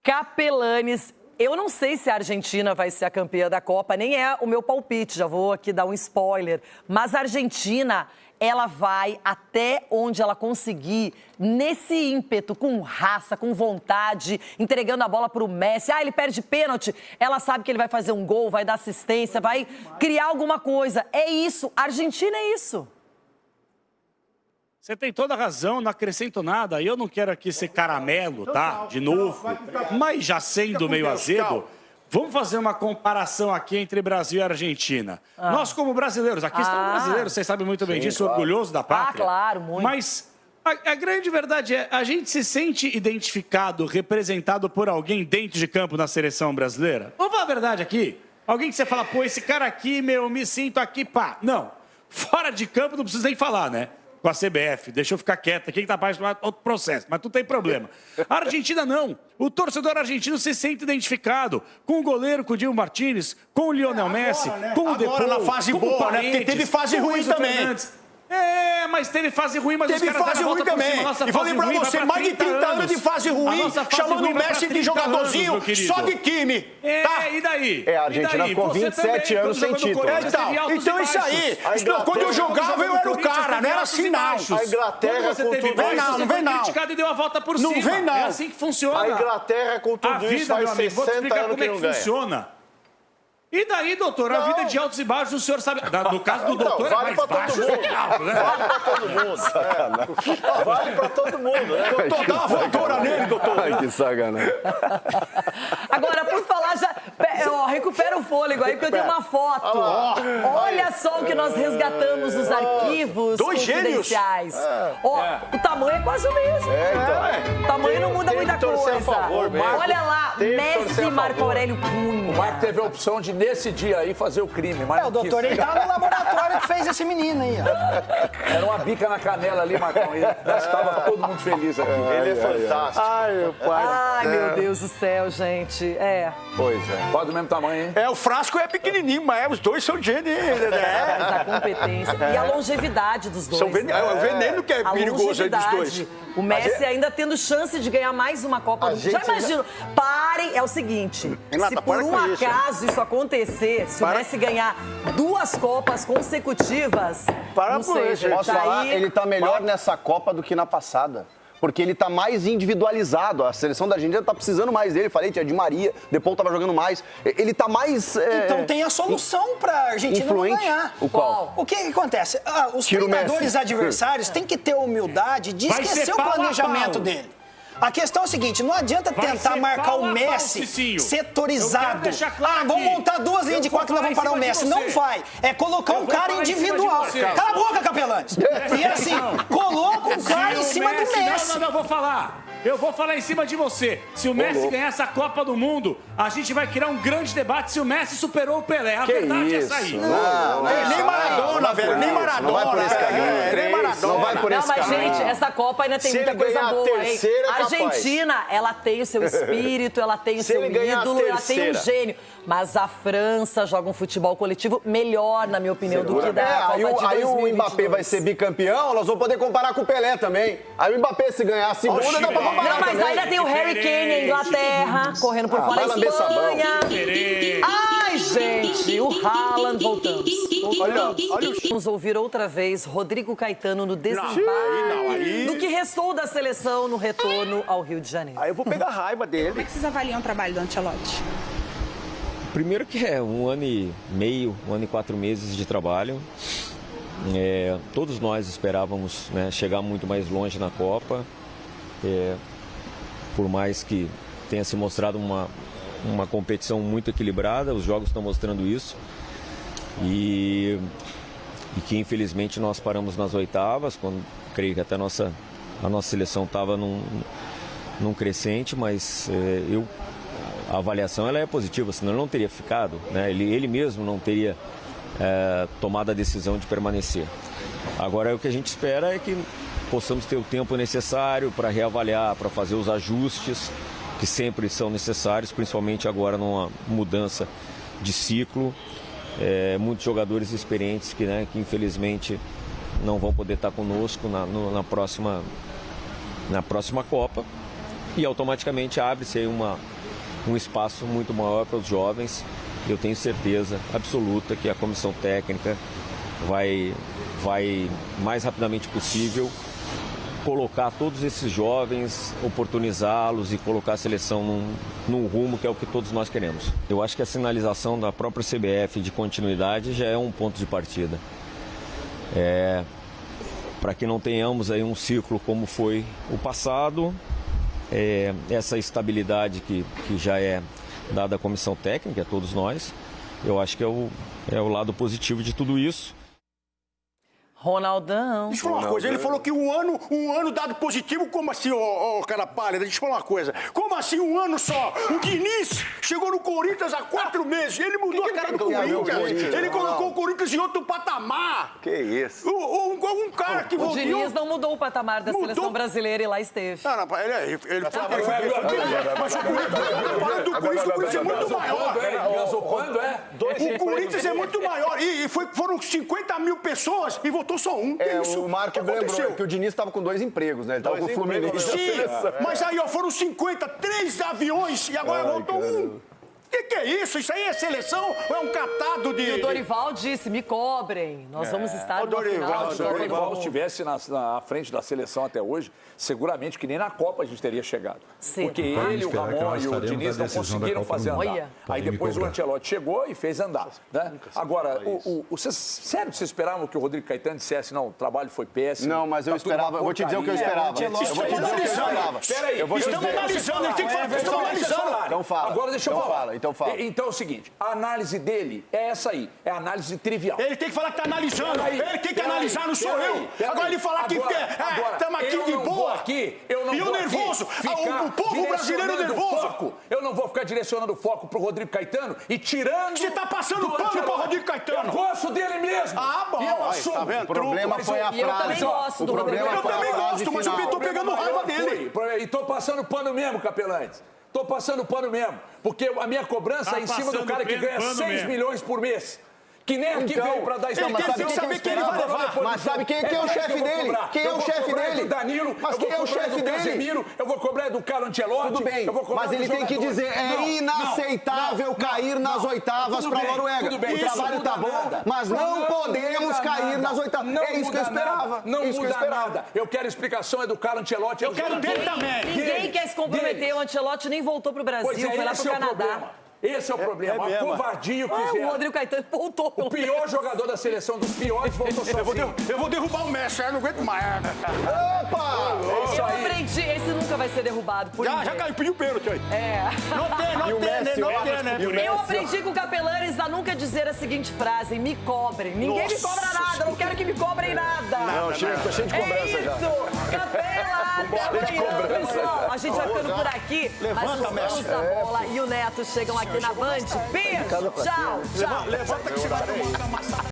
Capelanes. Eu não sei se a Argentina vai ser a campeã da Copa, nem é o meu palpite, já vou aqui dar um spoiler. Mas a Argentina, ela vai até onde ela conseguir, nesse ímpeto, com raça, com vontade, entregando a bola para o Messi. Ah, ele perde pênalti, ela sabe que ele vai fazer um gol, vai dar assistência, vai criar alguma coisa. É isso, a Argentina é isso. Você tem toda a razão, não acrescento nada. Eu não quero aqui ser caramelo, tá? De novo. Mas já sendo meio azedo, vamos fazer uma comparação aqui entre Brasil e Argentina. Nós, como brasileiros, aqui estamos brasileiros, vocês sabem muito bem disso, claro. Orgulhoso da pátria. Claro, muito. Mas a grande verdade é, a gente se sente identificado, representado por alguém dentro de campo na seleção brasileira? Vamos falar a verdade aqui? Alguém que você fala, pô, esse cara aqui, meu, me sinto aqui, pá. Não. Fora de campo não precisa nem falar, né? Com a CBF, deixa eu ficar quieto, quem tá apaixonado, outro processo, mas não tem problema. A Argentina não, o torcedor argentino se sente identificado com o goleiro, com o Diego Martínez, com o Lionel Messi, com o Depou, agora na fase boa, né? Porque teve fase ruim também. É, mas teve fase ruim, mas teve os caras fase ruim também. E vou lembrar você, mais de 30 anos de fase ruim, chamando o Messi de jogadorzinho só de time. Tá? E daí? A Argentina ficou 27 anos sem título. Então isso aí. Quando eu jogava, eu era o cara, não era assim não. A Inglaterra com tudo isso, não vem não. Criticado e deu a volta por cima. Não vem não. É assim que funciona. A Inglaterra com tudo isso faz 60 anos que não ganha. Funciona. E daí, doutor, a vida de altos e baixos, o senhor sabe... No caso do doutor, vale é mais baixo. Vale pra todo mundo. Vale pra todo mundo, né? Doutor, dá uma voadora nele, doutor. Ai, que sacanagem. Agora, por falar, já recupera o fôlego aí, porque eu tenho uma foto. Olha só o que nós resgatamos nos arquivos confidenciais. O tamanho é quase o mesmo. O tamanho não muda muita coisa. Olha lá, Messi e Marco Aurélio Cunha. O Marco teve a opção de, nesse dia aí, fazer o crime. Mas o doutor, ele tá no laboratório que fez esse menino aí, ó. Era uma bica na canela ali, Marcão. Estava todo mundo feliz aqui. Ele é fantástico. Ai, meu pai. Ai, meu Deus do céu, gente. Pois é. Quase do mesmo tamanho, hein? O frasco é pequenininho, mas os dois são gênios, né? A competência e a longevidade dos dois. É o veneno que é perigoso aí dos dois. O Messi ainda tendo chance de ganhar mais uma Copa do Mundo. Já imagino. Parem, é o seguinte. Renata, se por um acaso isso acontecer, se o Messi ganhar 2 Copas consecutivas, não sei, Posso falar? Ele tá melhor nessa Copa do que na passada. Porque ele tá mais individualizado. A seleção da Argentina tá precisando mais dele. Falei, tinha Di Maria, Depou tava jogando mais. Ele tá mais... Então tem a solução pra Argentina influente. Não ganhar. O qual? O que acontece? Os treinadores adversários têm que ter a humildade de esquecer o planejamento dele. A questão é o seguinte, não adianta tentar marcar o Messi setorizado. Vamos montar 2 linhas de 4 que nós vamos parar o Messi. Não vai. É colocar um cara individual. Cala a boca, Capelanes. E assim, coloca um cara e cima do Messi. Não, vou falar. Eu vou falar em cima de você. Se o Messi ganhar essa Copa do Mundo, a gente vai criar um grande debate se o Messi superou o Pelé. A verdade é essa aí. Nem Maradona, velho. Nem Maradona. Não vai por esse caminho. Nem Maradona. Não vai por esse mas, caminho. gente, essa Copa ainda tem Se muita ele coisa ganhar a boa, hein? terceira, é A capaz. Argentina, ela tem o seu espírito, ela tem o Se seu ele ganhar a ídolo, ela tem um terceira. gênio. Mas a França joga um futebol coletivo melhor, na minha opinião, do que da Copa de 2022. Aí o Mbappé vai ser bicampeão, nós vamos poder comparar com o Pelé também. Aí o Mbappé, se ganhar a segunda, dá pra comparar Não, mas também. ainda tem o Harry Kane, a Inglaterra, correndo por fora, a Espanha. Ai, gente, o Haaland, voltamos. Olha Vamos ouvir outra vez Rodrigo Caetano no desembarque do que restou da seleção no retorno ao Rio de Janeiro. Aí eu vou pegar raiva dele. Como é que vocês avaliam o trabalho do Ancelotti? Primeiro que é 1 ano e meio, 1 ano e 4 meses de trabalho. Todos nós esperávamos, né, chegar muito mais longe na Copa. Por mais que tenha se mostrado uma competição muito equilibrada, os jogos estão mostrando isso. E que infelizmente nós paramos nas oitavas, quando creio que até a nossa seleção estava num crescente, mas a avaliação ela é positiva, senão ele não teria ficado, né? Ele mesmo não teria tomado a decisão de permanecer. Agora o que a gente espera é que possamos ter o tempo necessário para reavaliar, para fazer os ajustes que sempre são necessários, principalmente agora numa mudança de ciclo. Muitos jogadores experientes que infelizmente não vão poder estar conosco na próxima Copa, e automaticamente abre-se aí um espaço muito maior para os jovens. Eu tenho certeza absoluta que a comissão técnica vai mais rapidamente possível colocar todos esses jovens, oportunizá-los e colocar a seleção num rumo que é o que todos nós queremos. Eu acho que a sinalização da própria CBF de continuidade já é um ponto de partida. Para que não tenhamos aí um ciclo como foi o passado, essa estabilidade que já é dada à comissão técnica, a todos nós, eu acho que é o lado positivo de tudo isso. Ronaldão. Deixa eu falar uma coisa, ele falou que um ano dado positivo, como assim, cara pálida? Deixa eu falar uma coisa. Como assim um ano só? O Diniz chegou no Corinthians há 4 meses, ele mudou a cara do Corinthians. Ele colocou o Corinthians em outro patamar. Que isso? Um cara que voltou... O Diniz não mudou o patamar da seleção brasileira e lá esteve. Não, ele mas o Corinthians é muito maior. O Corinthians é muito maior. E foram 50 mil pessoas e voltou só um. O Marco lembrou que o Diniz estava com 2 empregos, né? Ele estava com o Fluminense. Sim, mas aí foram 53 aviões e agora voltou um. Que é isso? Isso aí é seleção ou é um catado de... E o Dorival disse, me cobrem, nós vamos estar no final. Se o Dorival estivesse na frente da seleção até hoje, seguramente que nem na Copa a gente teria chegado. Sim. Porque ele, o Ramon e o Diniz não conseguiram fazer andar. Aí depois o Ancelotti chegou e fez andar. Né? Agora, sério, vocês esperavam que o Rodrigo Caetano dissesse, não, o trabalho foi péssimo? Não, mas eu esperava, eu vou te dizer o que eu esperava. Peraí, estamos analisando, ele tem que falar que estamos analisando. Então fala. Agora deixa eu falar. Então fala. Então é o seguinte, a análise dele é essa aí, é a análise trivial. Ele tem que falar que tá analisando, ele tem que analisar, não sou eu. Agora ele falar que estamos aqui de boa. E o nervoso, o povo brasileiro nervoso. Eu não vou ficar direcionando o foco pro Rodrigo Caetano e tirando... Você tá passando pano pro Rodrigo Caetano. Eu gosto dele mesmo. Ah, bom. E eu assumo. Tá vendo? O problema foi a frase. Eu também gosto do Rodrigo Caetano. Eu também gosto, mas eu tô pegando raiva dele. E tô passando pano mesmo, Capelantes. Tô passando pano mesmo, porque a minha cobrança é em cima do cara que ganha 6 milhões por mês. Que nem aqui veio pra dar isso. Mas sabe quem ele vai levar? Mas sabe quem é o chefe dele? Quem é o chefe dele? Danilo, mas quem é o chefe dele? Casemiro, eu vou cobrar do Carlo Ancelotti. Tudo bem, mas ele tem que dizer, inaceitável cair nas oitavas pra Noruega. O trabalho tá bom, mas não podemos cair nas oitavas. É isso que eu esperava. Não muda nada. Eu quero explicação do Carlo Ancelotti. Eu quero dele também. Ninguém quer se comprometer, o Ancelotti nem voltou pro Brasil, foi lá pro Canadá. Esse é o problema, a covardia que fizeram. O Rodrigo Caetano voltou. O pior jogador da seleção, dos piores, voltou sozinho. Eu vou derrubar o Messi, eu não aguento mais. Opa! Eu aprendi, esse nunca vai ser derrubado por ninguém. Já caiu, pediu pênalti aí. Não tem. Eu aprendi com o Capelanes a nunca dizer a seguinte frase, me cobrem. Ninguém me cobra nada, eu não quero que me cobrem nada. Não, tô cheio de cobrança já. Capela! Até amanhã, pessoal. A gente vai ficando por aqui, mas os donos da bola e o Neto chegam aqui na Band. Beijo, tchau, tchau. Levanta que você vai